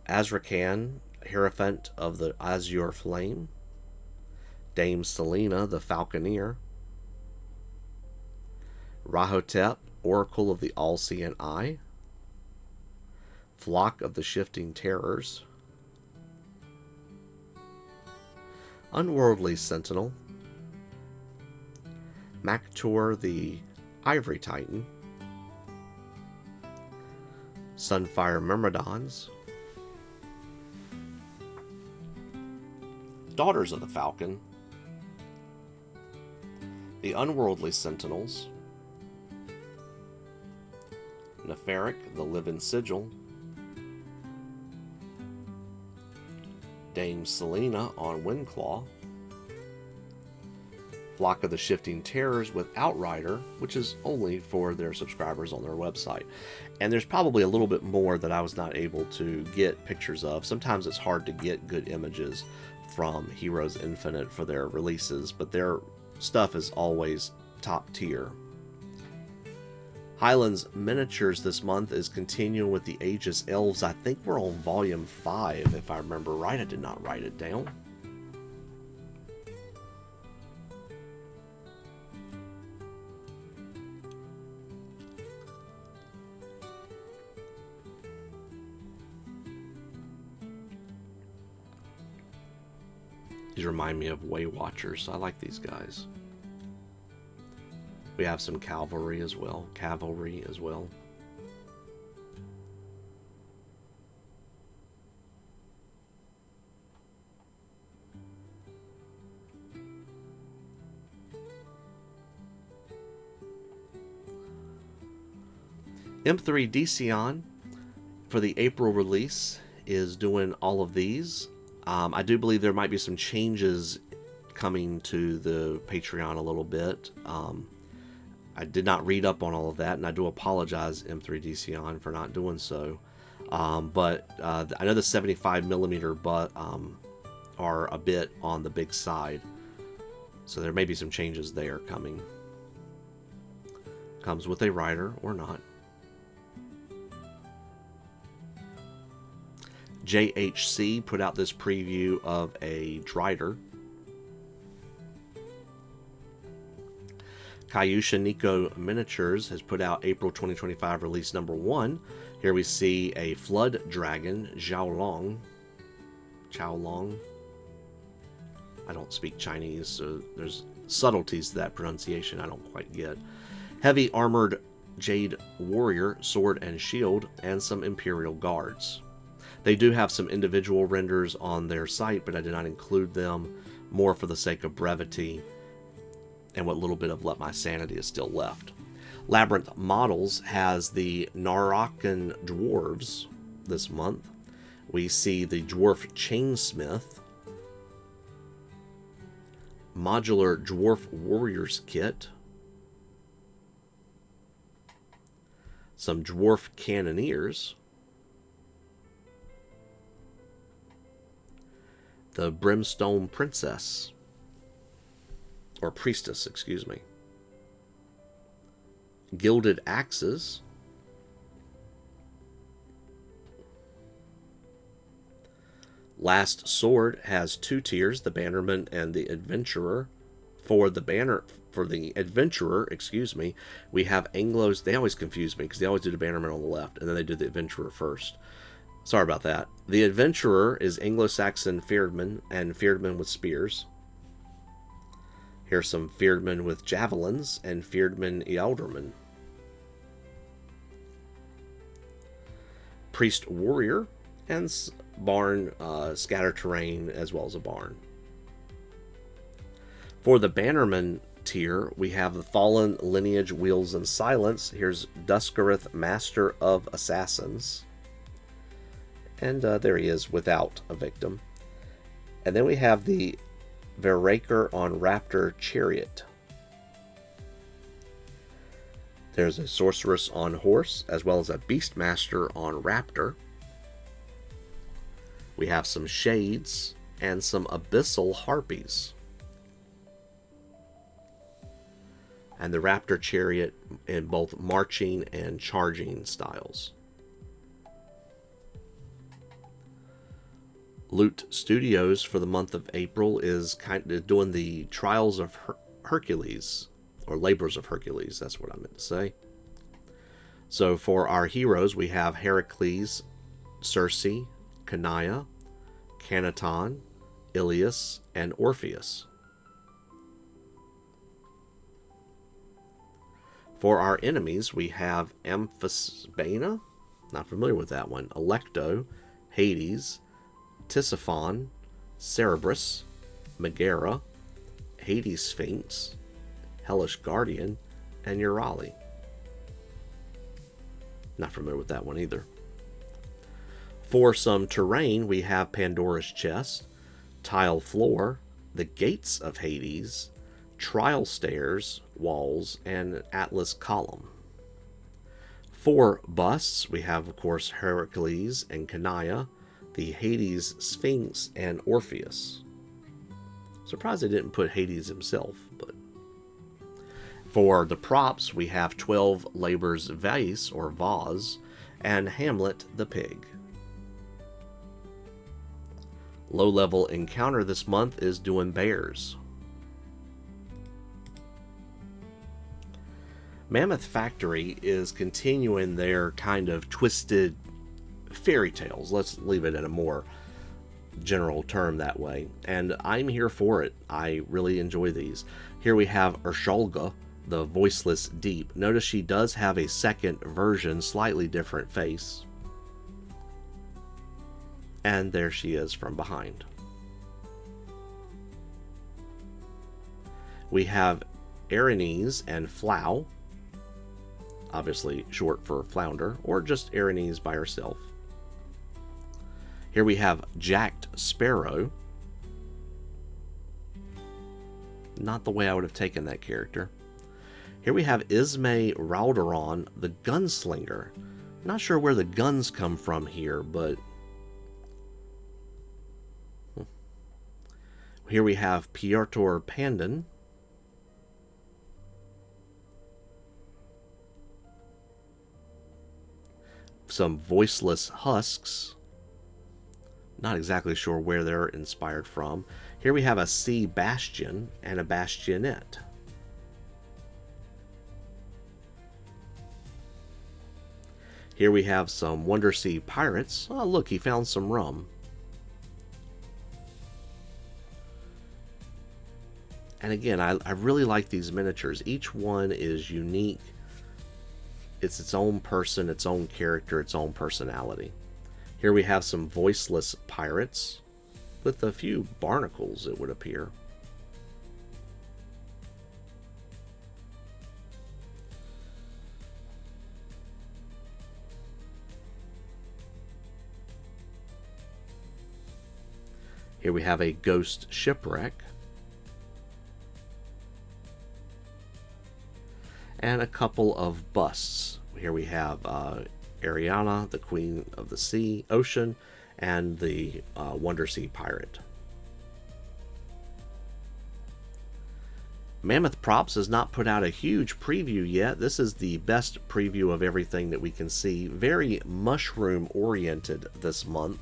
Azrakan, Hierophant of the Azure Flame, Dame Selena, the Falconeer, Rahotep, Oracle of the All-Seeing Eye, Flock of the Shifting Terrors, Unworldly Sentinel, Maktor the Ivory Titan, Sunfire Myrmidons, Daughters of the Falcon, the Unworldly Sentinels, Nefaric, the Living Sigil, Dame Selena on Windclaw, Flock of the Shifting Terrors with Outrider, which is only for their subscribers on their website. And there's probably a little bit more that I was not able to get pictures of. Sometimes it's hard to get good images from Heroes Infinite for their releases, but their stuff is always top tier. Highlands Miniatures this month is continuing with the Aegis Elves. I think we're on volume 5, if I remember right. I did not write it down. These remind me of Way Watchers. I like these guys. We have some cavalry as well. M3 Desion for the April release is doing all of these. I do believe there might be some changes coming to the Patreon a little bit. I did not read up on all of that, and I do apologize, M3 Desion, for not doing so. But I know the 75mm butt are a bit on the big side, so there may be some changes there coming. Comes with a rider or not. JHC put out this preview of a Drider. Kyoushuneko Miniatures has put out April 2025 release number 1. Here we see a Flood Dragon, Xiaolong. I don't speak Chinese, so there's subtleties to that pronunciation I don't quite get. Heavy Armored Jade Warrior, Sword and Shield, and some Imperial Guards. They do have some individual renders on their site, but I did not include them, more for the sake of brevity and what little bit of my sanity is still left. Labyrinth Models has the Narakan Dwarves this month. We see the Dwarf Chainsmith, Modular Dwarf Warriors Kit, some Dwarf Cannoneers, the Brimstone Princess, or Priestess, excuse me, Gilded Axes, Last Sword has 2 tiers, the Bannerman and the Adventurer. For the Adventurer, excuse me, we have Anglos. They always confuse me because they always do the Bannerman on the left and then they do the Adventurer first. Sorry about that. The Adventurer is Anglo-Saxon Feardmen and Feardmen with spears. Here's some Feardmen with javelins and Feardmen Ealdormen. Priest Warrior and Barn Scatter Terrain as well as a Barn. For the Bannerman tier, we have the Fallen Lineage Wheels and Silence. Here's Duskareth, Master of Assassins. And there he is without a victim. And then we have the Verraker on Raptor Chariot. There's a Sorceress on Horse, as well as a Beastmaster on Raptor. We have some Shades and some Abyssal Harpies. And the Raptor Chariot in both marching and charging styles. Loot Studios for the month of April is kind of doing the Trials of Hercules, or Labors of Hercules, that's what I meant to say. So for our heroes, we have Heracles, Circe, Kanaya, Canaton, Ilias, and Orpheus. For our enemies, we have Amphisbaena, not familiar with that one, Alecto, Hades, Tisiphon, Cerberus, Megara, Hades Sphinx, Hellish Guardian, and Eurali. Not familiar with that one either. For some terrain, we have Pandora's Chest, Tile Floor, the Gates of Hades, Trial Stairs, Walls, and Atlas Column. For busts, we have, of course, Heracles and Kanaya, the Hades Sphinx, and Orpheus. Surprised they didn't put Hades himself, but... For the props, we have 12 Labor's Vase, or Vase, and Hamlet the Pig. Low-level encounter this month is doing bears. Mammoth Factory is continuing their kind of twisted fairy tales. Let's leave it in a more general term that way. And I'm here for it. I really enjoy these. Here we have Urshulga, the Voiceless Deep. Notice she does have a second version, slightly different face. And there she is from behind. We have Erinys and Flow, obviously short for Flounder, or just Erinys by herself. Here we have Jacked Sparrow. Not the way I would have taken that character. Here we have Ismay Raldoron, the Gunslinger. Not sure where the guns come from here, but... Here we have Piotr Pandan. Some Voiceless Husks. Not exactly sure where they're inspired from. Here we have a Sea Bastion and a Bastionette. Here we have some Wonder Sea Pirates. Oh, look, he found some rum. And again, I really like these miniatures. Each one is unique. It's its own person, its own character, its own personality. Here we have some Voiceless Pirates with a few barnacles, it would appear. Here we have a Ghost Shipwreck. And a couple of busts. Here we have Ariana, the Queen of the Sea, Ocean, and the Wonder Sea Pirate. Mammoth Props has not put out a huge preview yet. This is the best preview of everything that we can see. Very mushroom oriented this month.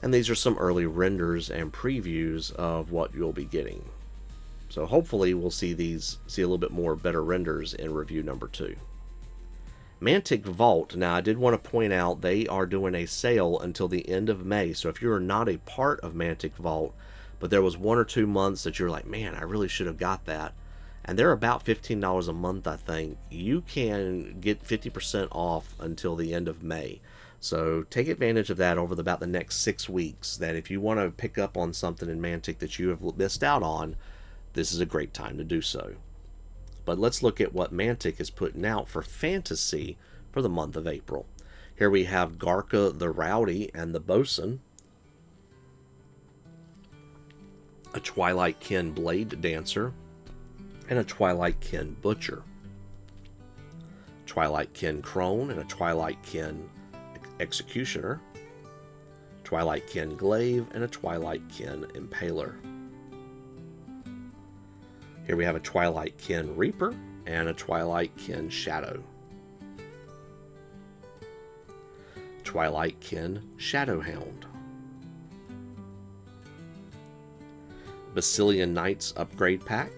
And these are some early renders and previews of what you'll be getting. So hopefully we'll see a little bit more better renders in review number 2. Mantic Vault. Now I did want to point out they are doing a sale until the end of May. So if you're not a part of Mantic Vault, but there was 1 or 2 months that you're like, man, I really should have got that, and they're about $15 a month, I think, you can get 50% off until the end of May. So take advantage of that over about the next 6 weeks, that if you want to pick up on something in Mantic that you have missed out on, this is a great time to do so. But let's look at what Mantic is putting out for fantasy for the month of April. Here we have Garka the Rowdy and the Bosun, a Twilight Kin Blade Dancer, and a Twilight Kin Butcher, Twilight Kin Crone and a Twilight Kin Executioner, Twilight Kin Glaive, and a Twilight Kin Impaler. Here we have a Twilight Kin Reaper and a Twilight Kin Shadow, Twilight Kin Shadowhound, Basilian Knights Upgrade Pack,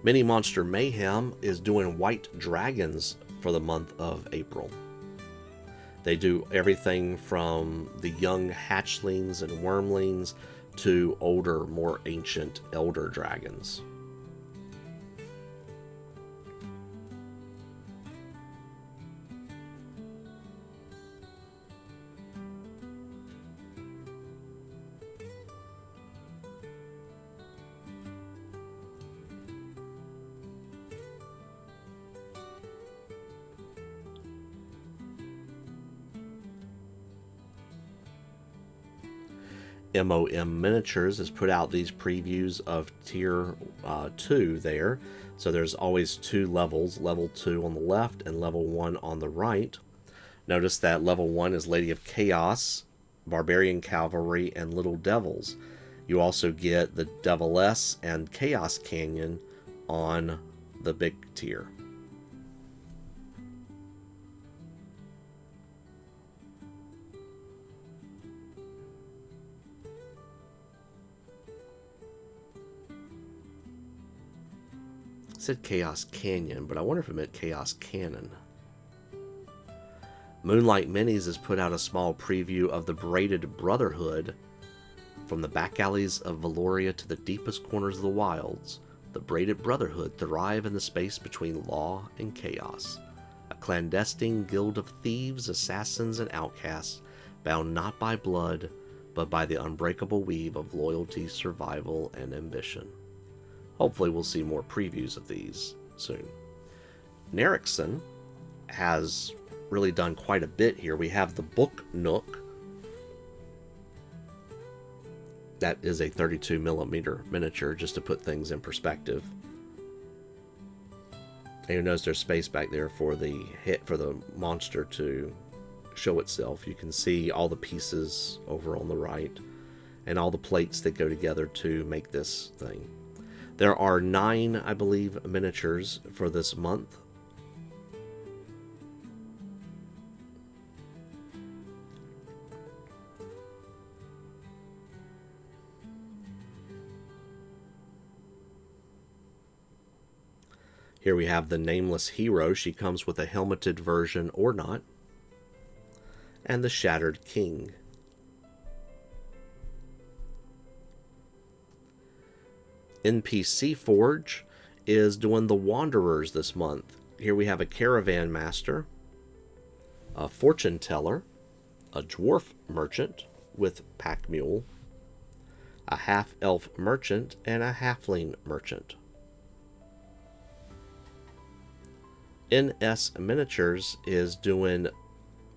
Mini Monster Mayhem is doing White Dragons for the month of April. They do everything from the young hatchlings and wormlings to older, more ancient elder dragons. MOM Miniatures has put out these previews of Tier 2 there. So there's always 2 levels, level 2 on the left and level 1 on the right. Notice that level 1 is Lady of Chaos, Barbarian Cavalry, and Little Devils. You also get the Deviless and Chaos Canyon on the big tier. Said Chaos Canyon, but I wonder if it meant Chaos Cannon. Moonlight Minis has put out a small preview of the Braided Brotherhood. From the back alleys of Valoria to the deepest corners of the wilds, the Braided Brotherhood thrive in the space between law and chaos. A clandestine guild of thieves, assassins, and outcasts, bound not by blood, but by the unbreakable weave of loyalty, survival, and ambition. Hopefully we'll see more previews of these soon. Nerixon has really done quite a bit here. We have the Book Nook. That is a 32mm miniature, just to put things in perspective. And you notice there's space back there for the monster to show itself. You can see all the pieces over on the right and all the plates that go together to make this thing. There are 9, I believe, miniatures for this month. Here we have the Nameless Hero. She comes with a helmeted version or not. And the Shattered King. NPC Forge is doing the Wanderers this month. Here we have a Caravan Master, a Fortune Teller, a Dwarf Merchant with Pack Mule, a Half-Elf Merchant, and a Halfling Merchant. NS Miniatures is doing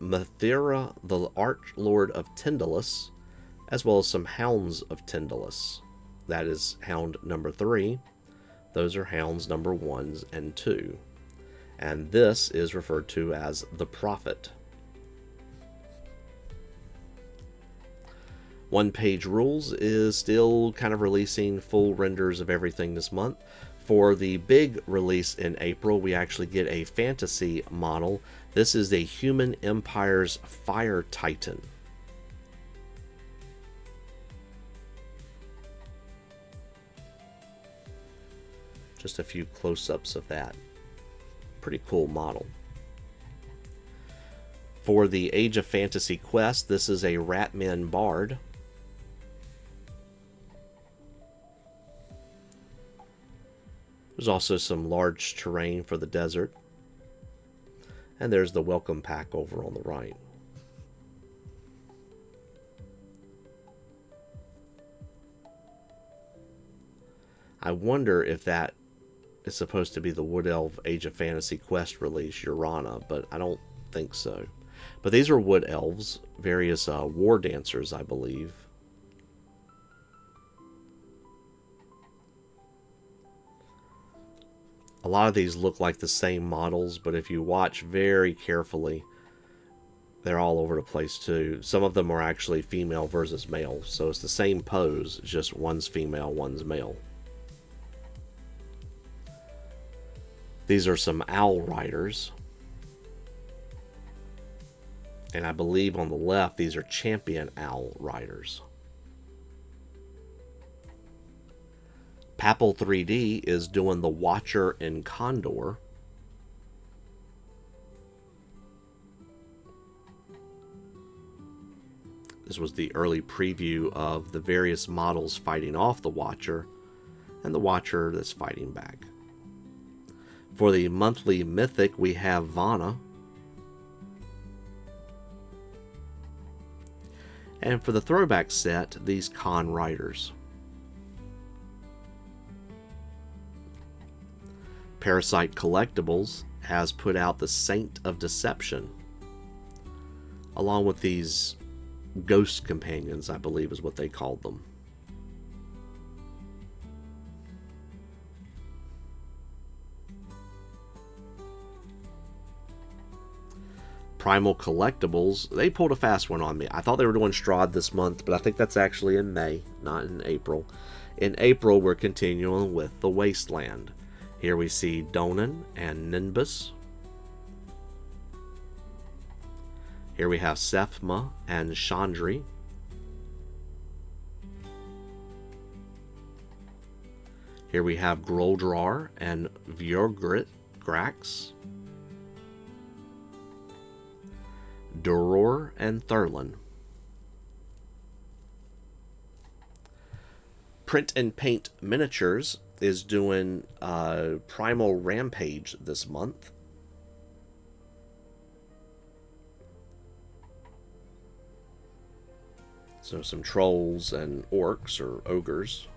Mathera, the Archlord of Tyndalis, as well as some Hounds of Tyndalis. That is Hound number 3. Those are Hounds number 1s and 2. And this is referred to as the Prophet. One Page Rules is still kind of releasing full renders of everything this month. For the big release in April, we actually get a fantasy model. This is a Human Empire's Fire Titan. Just a few close-ups of that. Pretty cool model. For the Age of Fantasy quest, this is a Ratman Bard. There's also some large terrain for the desert. And there's the welcome pack over on the right. I wonder if that is supposed to be the Wood Elf Age of Fantasy quest release, Urana, but I don't think so. But these are Wood Elves, various war dancers, I believe. A lot of these look like the same models, but if you watch very carefully, they're all over the place too. Some of them are actually female versus male, so it's the same pose, just one's female, one's male. These are some Owl Riders. And I believe on the left, these are Champion Owl Riders. Papal 3D is doing the Watcher and Condor. This was the early preview of the various models fighting off the Watcher, and the Watcher that's fighting back. For the monthly Mythic, we have Vana. And for the throwback set, these Khan Riders. Parasite Collectibles has put out the Saint of Deception, along with these Ghost Companions, I believe is what they called them. Primal Collectibles, they pulled a fast one on me. I thought they were doing Strahd this month, but I think that's actually in May, not in April. In April, we're continuing with the Wasteland. Here we see Donan and Nimbus. Here we have Sephma and Chandri. Here we have Groldrar and Vjorgrit Grax. Duror and Thurlin. Print and Paint Miniatures is doing Primal Rampage this month. So some trolls and orcs or ogres.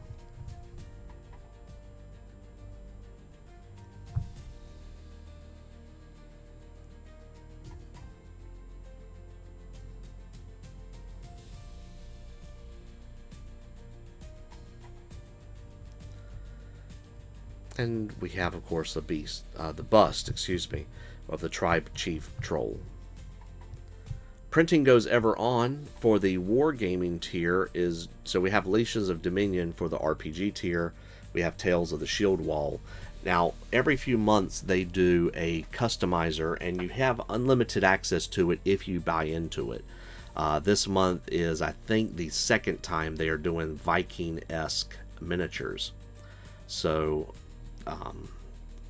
And we have, of course, the bust, of the Tribe Chief Troll. Printing goes ever on for the Wargaming tier so we have Legions of Dominion for the RPG tier. We have Tales of the Shield Wall. Now, every few months they do a customizer, and you have unlimited access to it if you buy into it. This month is, I think, the second time they are doing Viking-esque miniatures. So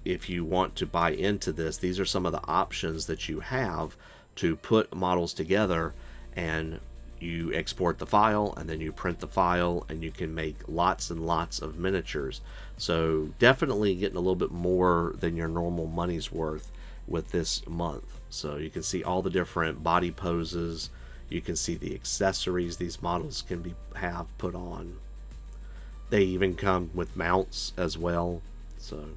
if you want to buy into this, these are some of the options that you have to put models together, and you export the file and then you print the file, and you can make lots and lots of miniatures. So definitely getting a little bit more than your normal money's worth with this month. So you can see all the different body poses, you can see the accessories these models can have put on. They even come with mounts as well. So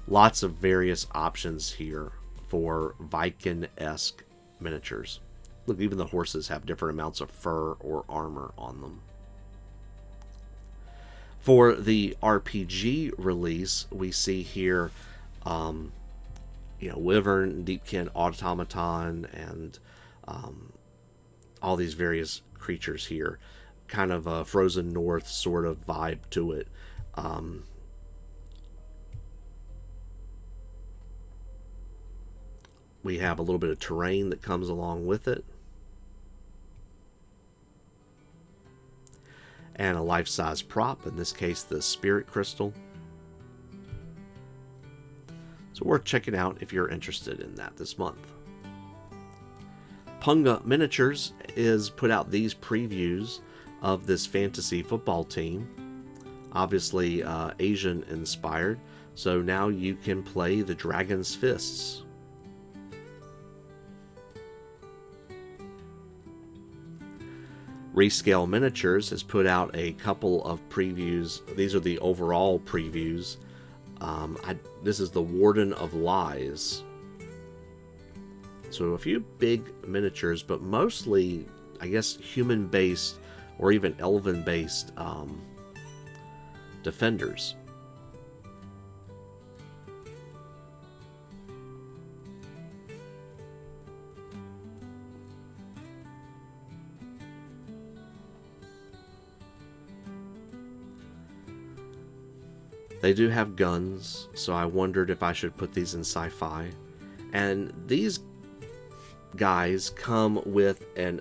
lots of various options here for Viking-esque miniatures. Look, even the horses have different amounts of fur or armor on them. For the RPG release, we see here, Wyvern, Deepkin, Automaton, and all these various creatures here. Kind of a Frozen North sort of vibe to it. We have a little bit of terrain that comes along with it. And a life-size prop, in this case the Spirit Crystal. So worth checking out if you're interested in that this month. Punga Miniatures is put out these previews of this fantasy football team. Obviously Asian inspired. So now you can play the Dragon's Fists. Rescale Miniatures has put out a couple of previews. These are the overall previews. This is the Warden of Lies. So a few big miniatures, but mostly, I guess, human-based or even elven-based defenders. They do have guns, so I wondered if I should put these in sci-fi. And these guys come with an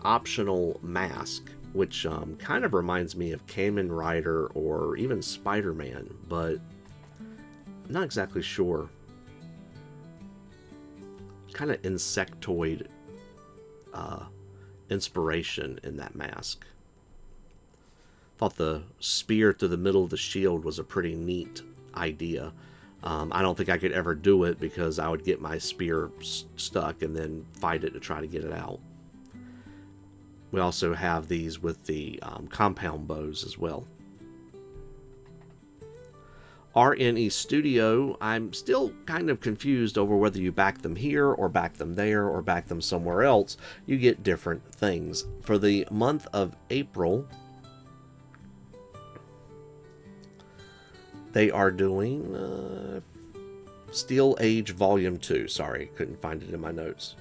optional mask, which kind of reminds me of Kamen Rider or even Spider-Man, but I'm not exactly sure. Kind of insectoid inspiration in that mask. Thought the spear through the middle of the shield was a pretty neat idea. I don't think I could ever do it because I would get my spear stuck and then fight it to try to get it out. We also have these with the compound bows as well. RNE Studio, I'm still kind of confused over whether you back them here or back them there or back them somewhere else. You get different things. For the month of April, they are doing Steel Age Volume 2. Sorry, couldn't find it in my notes.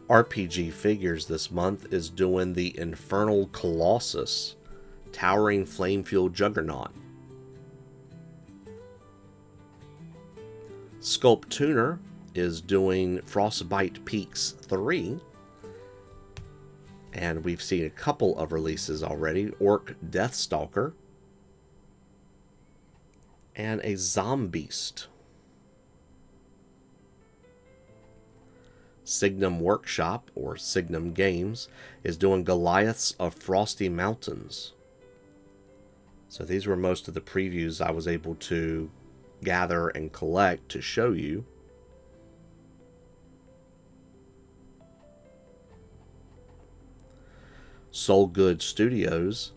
RPG Figures this month is doing the Infernal Colossus, Towering Flame-Fueled Juggernaut. Sculpt Tuner is doing Frostbite Peaks 3. And we've seen a couple of releases already. Orc Deathstalker. And a Zombeast. Signum Workshop, or Signum Games, is doing Goliaths of Frosty Mountains. So these were most of the previews I was able to gather and collect to show you. Soul Good Studios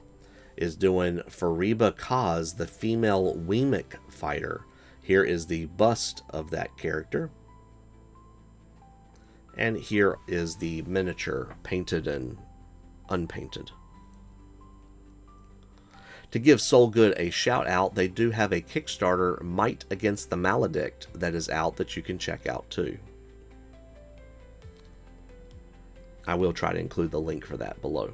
is doing Fariba Kaz, the female Weemic fighter. Here is the bust of that character. And here is the miniature, painted and unpainted. To give Soul Good a shout out, they do have a Kickstarter, Might Against the Maledict, that is out that you can check out too. I will try to include the link for that below.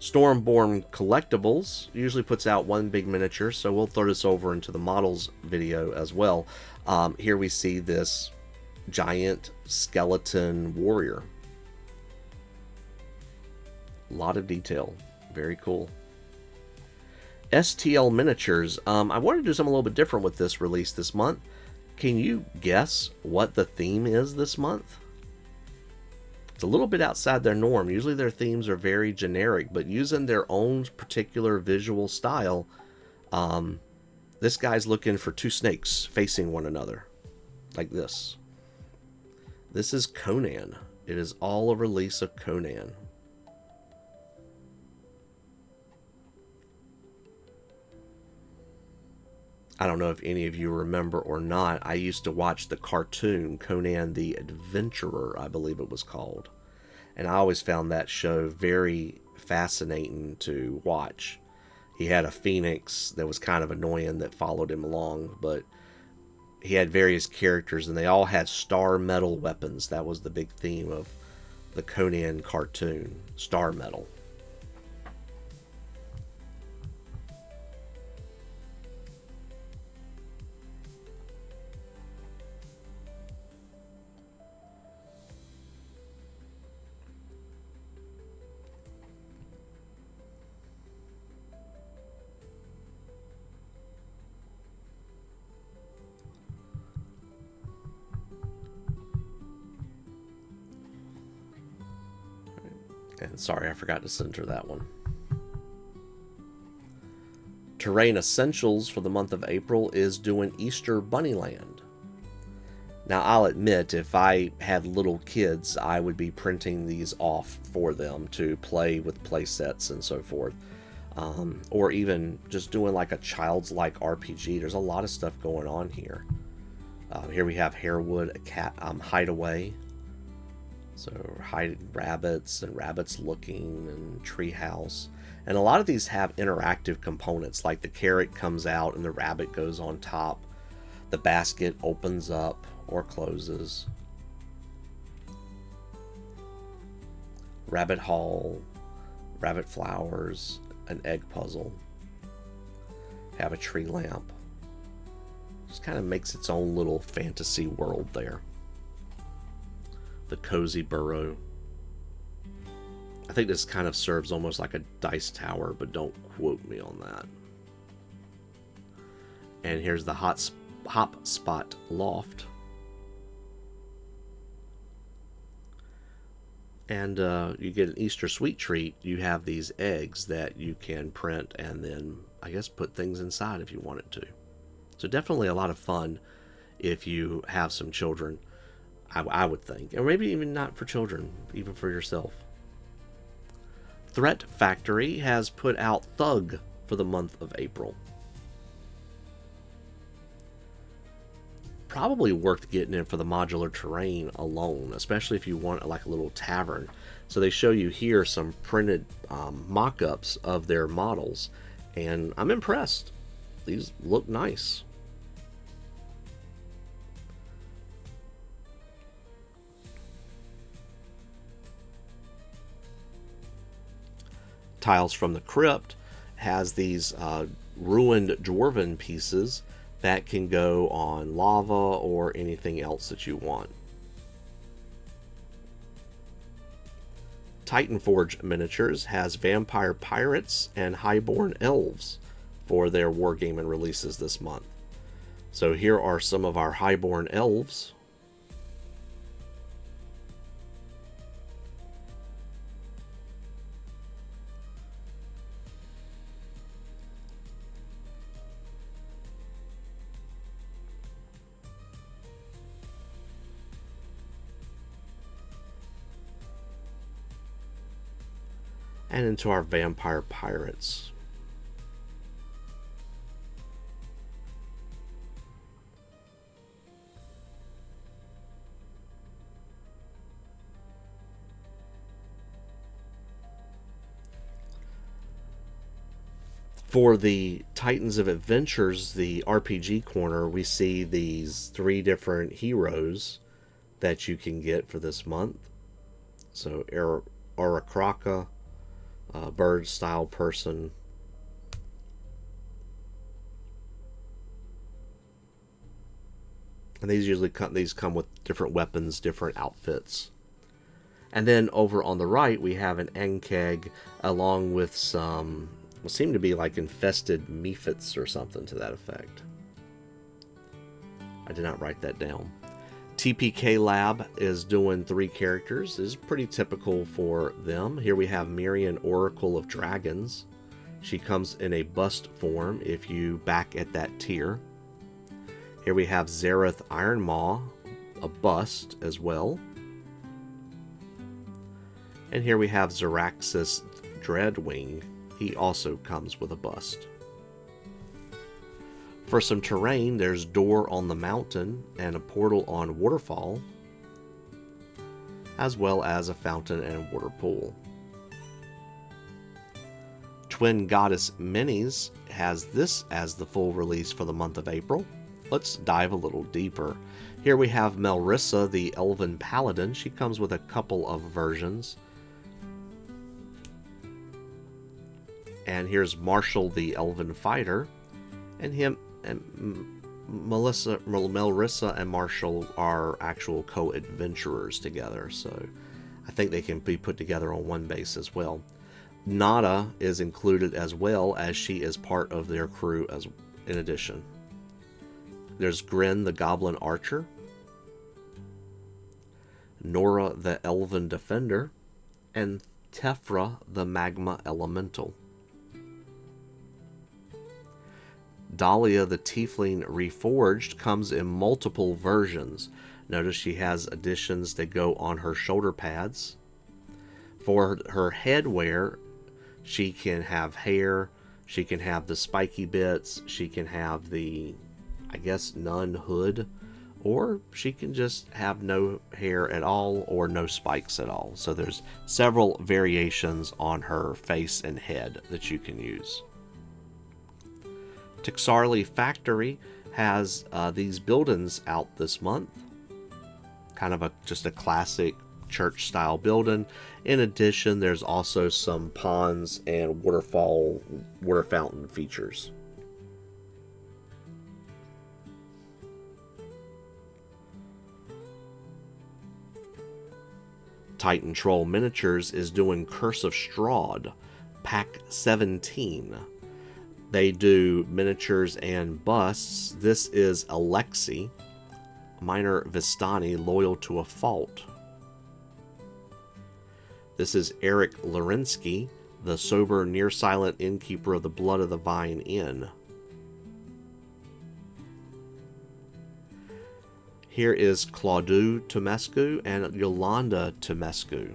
Stormborn Collectibles usually puts out one big miniature, so we'll throw this over into the models video as well. Here we see this giant skeleton warrior. A lot of detail. Very cool. STL Miniatures. I wanted to do something a little bit different with this release this month. Can you guess what the theme is this month? It's a little bit outside their norm. Usually their themes are very generic, but using their own particular visual style. This guy's looking for two snakes facing one another. Like this. This is Conan. It is all a release of Conan. I don't know if any of you remember or not, I used to watch the cartoon Conan the Adventurer, I believe it was called. And I always found that show very fascinating to watch. He had a phoenix that was kind of annoying that followed him along, but he had various characters and they all had star metal weapons. That was the big theme of the Conan cartoon, star metal. And sorry, I forgot to center that one. Terrain Essentials for the month of April is doing Easter Bunnyland. Now, I'll admit, if I had little kids, I would be printing these off for them to play with play sets and so forth. Or even just doing like a child's like RPG. There's a lot of stuff going on here. Here we have Harewood, a cat hideaway. So rabbits and rabbits looking and treehouse. And a lot of these have interactive components, like the carrot comes out and the rabbit goes on top. The basket opens up or closes. Rabbit hall, rabbit flowers, an egg puzzle. Have a tree lamp. Just kind of makes its own little fantasy world there. The cozy burrow. I think this kind of serves almost like a dice tower, but don't quote me on that. And here's the hop spot loft. And you get an Easter sweet treat. You have these eggs that you can print and then, I guess, put things inside if you wanted to. So definitely a lot of fun if you have some children. I would think. Or maybe even not for children, even for yourself. Threat Factory has put out Thug for the month of April. Probably worth getting in for the modular terrain alone, especially if you want like a little tavern. So they show you here some printed mock-ups of their models, and I'm impressed. These look nice. Tiles from the Crypt has these ruined dwarven pieces that can go on lava or anything else that you want. Titan Forge Miniatures has Vampire Pirates and Highborn Elves for their Wargaming releases this month. So here are some of our Highborn Elves. And into our Vampire Pirates. For the Titans of Adventures, the RPG corner, we see these 3 different heroes that you can get for this month. So Aarakocra, bird style person. And these usually come with different weapons, different outfits. And then over on the right we have an Ankeg along with some what seem to be like infested mephits or something to that effect. I did not write that down. TPK Lab is doing 3 characters. This is pretty typical for them. Here we have Mirian, Oracle of Dragons. She comes in a bust form if you back at that tier. Here we have Zareth Ironmaw, a bust as well. And here we have Zaraxus Dreadwing. He also comes with a bust. For some terrain, there's Door on the Mountain and a Portal on Waterfall, as well as a fountain and water pool. Twin Goddess Minis has this as the full release for the month of April. Let's dive a little deeper. Here we have Melrissa, the Elven Paladin. She comes with a couple of versions. And here's Marshall, the Elven Fighter. And him and Melrissa and Marshall are actual co-adventurers together. So I think they can be put together on one base as well. Nada is included as well, as she is part of their crew as in addition. There's Grin, the Goblin Archer. Nora, the Elven Defender. And Tefra, the Magma Elemental. Dahlia, the Tiefling Reforged, comes in multiple versions. Notice she has additions that go on her shoulder pads. For her headwear, she can have hair, she can have the spiky bits, she can have the, I guess, nun hood, or she can just have no hair at all or no spikes at all. So there's several variations on her face and head that you can use. Tixarli Factory has these buildings out this month. Kind of just a classic church style building. In addition, there's also some ponds and water fountain features. Titan Troll Miniatures is doing Curse of Strahd, Pack 17. They do miniatures and busts. This is Alexi, Minor Vistani, Loyal to a Fault. This is Eric Lorinsky, the sober, near-silent innkeeper of the Blood of the Vine Inn. Here is Claudio Tomescu and Yolanda Tomescu.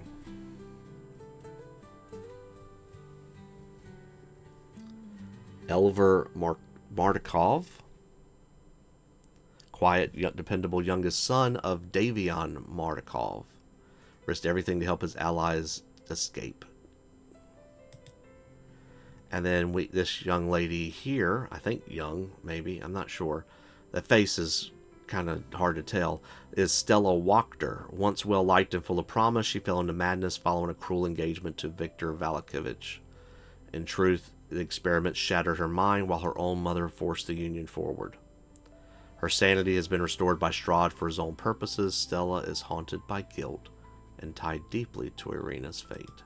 Elver Martikov, quiet, dependable youngest son of Davion Martikov. Risked everything to help his allies escape. And then this young lady here, I think young, maybe, I'm not sure. The face is kind of hard to tell, is Stella Wachter. Once well-liked and full of promise, she fell into madness following a cruel engagement to Viktor Valakovich. In truth, the experiment shattered her mind while her own mother forced the union forward. Her sanity has been restored by Strahd for his own purposes. Stella is haunted by guilt and tied deeply to Irina's fate.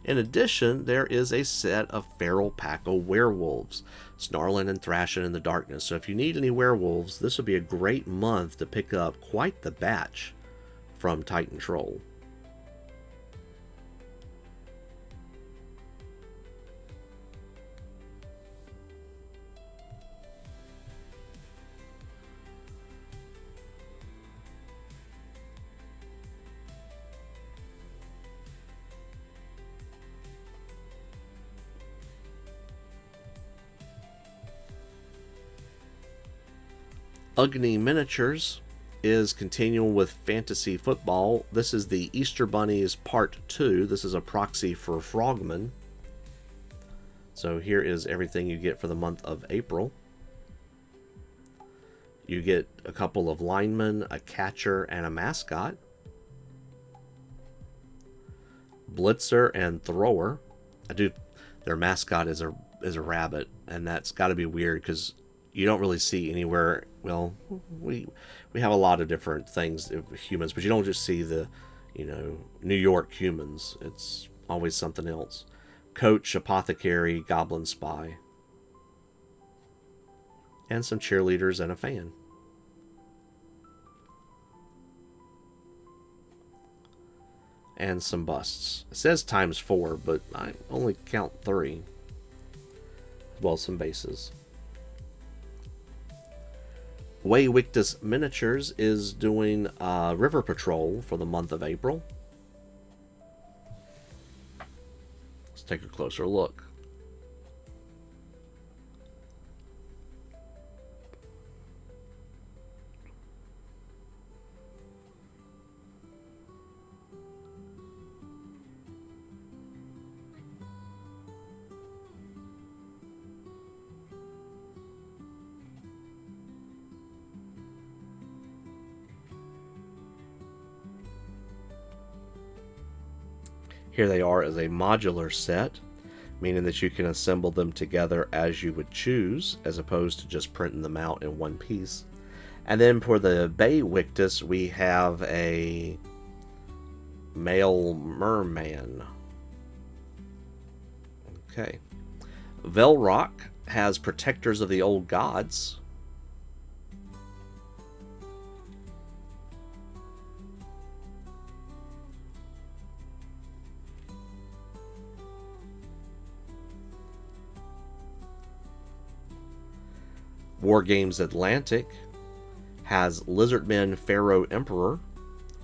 In addition, there is a set of feral pack of werewolves, snarling and thrashing in the darkness. So if you need any werewolves, this would be a great month to pick up quite the batch from Titan Troll. Agni Miniatures is continuing with fantasy football. This is the Easter Bunnies Part 2. This is a proxy for Frogman. So here is everything you get for the month of April. You get a couple of linemen, a catcher, and a mascot. Blitzer and Thrower. Their mascot is a rabbit, and that's got to be weird because you don't really see anywhere. Well, we have a lot of different things of humans, but you don't just see the, New York humans. It's always something else. Coach, apothecary, goblin spy, and some cheerleaders and a fan. And some busts. It says ×4, but I only count 3. Well, some bases. Waywictus Miniatures is doing River Patrol for the month of April. Let's take a closer look. Here they are as a modular set, meaning that you can assemble them together as you would choose, as opposed to just printing them out in one piece. And then for the Baywictus, we have a male merman. Okay. Velrock has Protectors of the Old Gods. Wargames Atlantic has Lizardmen Pharaoh Emperor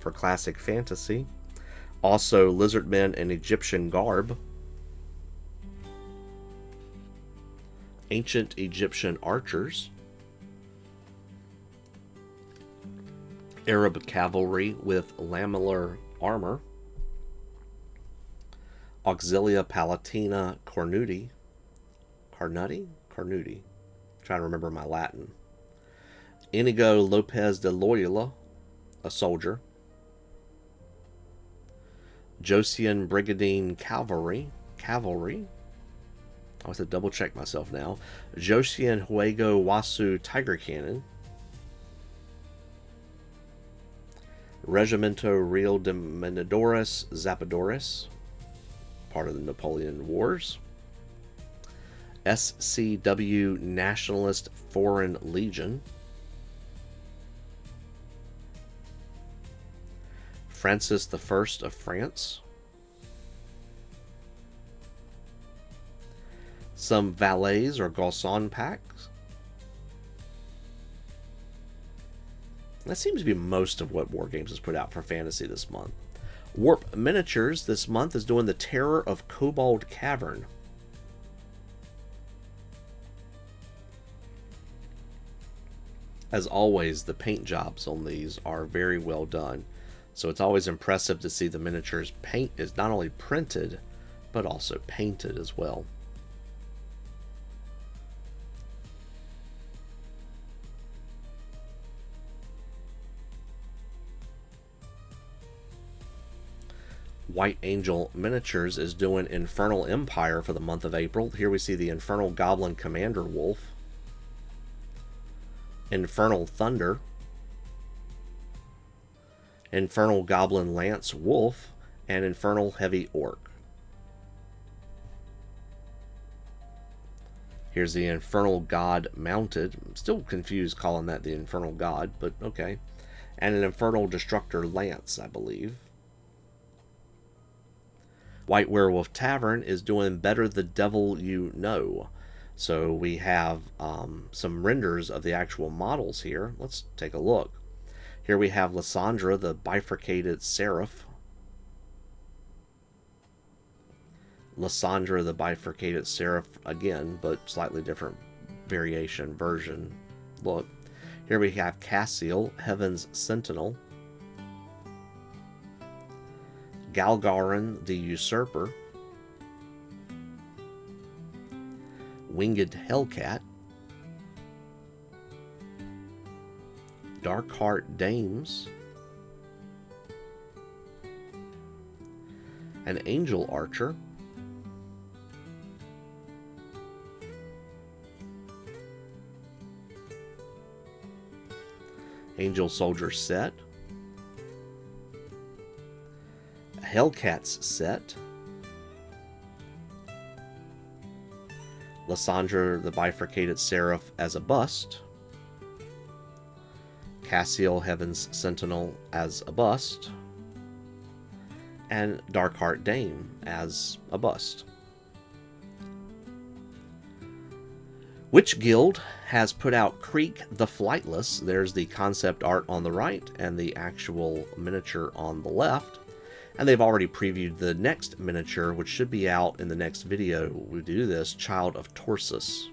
for classic fantasy. Also Lizardmen in Egyptian garb. Ancient Egyptian archers. Arab cavalry with lamellar armor. Auxilia Palatina Cornuti. Carnuti? Trying to remember my Latin. Inigo Lopez de Loyola, a soldier. Josian Brigadine Cavalry. I have to double check myself now. Josian Huego Wasu Tiger Cannon. Regimento Real de Menadores Zapadores, part of the Napoleon Wars. SCW Nationalist Foreign Legion. Francis I of France. Some valets or garçon packs. That seems to be most of what Wargames has put out for fantasy this month. Warp Miniatures this month is doing the Terror of Kobold Cavern. As always, the paint jobs on these are very well done. So it's always impressive to see the miniatures paint is not only printed, but also painted as well. White Angel Miniatures is doing Infernal Empire for the month of April. Here we see the Infernal Goblin Commander Wolf. Infernal Thunder. Infernal Goblin Lance Wolf, and Infernal Heavy Orc. Here's the Infernal God Mounted. I'm still confused calling that the Infernal God, but okay. And an Infernal Destructor Lance, I believe. White Werewolf Tavern is doing Better the Devil You Know. So we have some renders of the actual models here. Let's take a look. Here we have Lysandra, the Bifurcated Seraph. Lysandra, the Bifurcated Seraph again, but slightly different version look. Here we have Cassiel, Heaven's Sentinel. Galgarin, the Usurper. Winged Hellcat. Darkheart Dames. An Angel Archer. Angel Soldier set. A Hellcats set. Lysandra, the Bifurcated Seraph as a bust. Cassiel, Heaven's Sentinel as a bust. And Darkheart Dame as a bust. Witch Guild has put out Creek the Flightless. There's the concept art on the right and the actual miniature on the left. And they've already previewed the next miniature, which should be out in the next video we do this, Child of Torsus.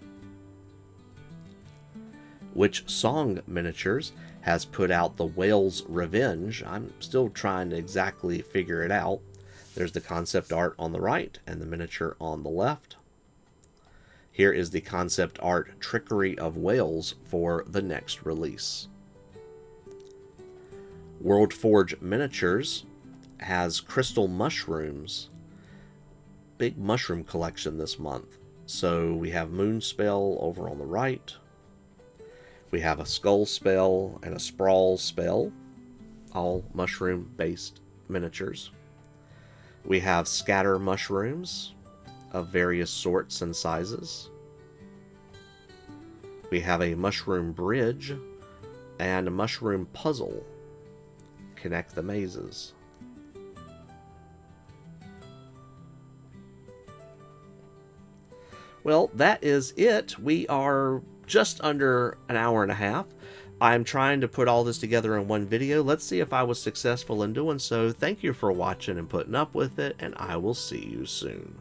Witch Song Miniatures has put out the Whale's Revenge. I'm still trying to exactly figure it out. There's the concept art on the right and the miniature on the left. Here is the concept art Trickery of Whales for the next release. World Forge Miniatures has Crystal Mushrooms big mushroom collection this month. So we have Moon Spell over on the right. We have a Skull Spell and a Sprawl Spell, all mushroom-based miniatures. We have Scatter Mushrooms of various sorts and sizes. We have a Mushroom Bridge and a Mushroom Puzzle. Connect the mazes. Well, that is it. We are just under an hour and a half. I'm trying to put all this together in one video. Let's see if I was successful in doing so. Thank you for watching and putting up with it, and I will see you soon.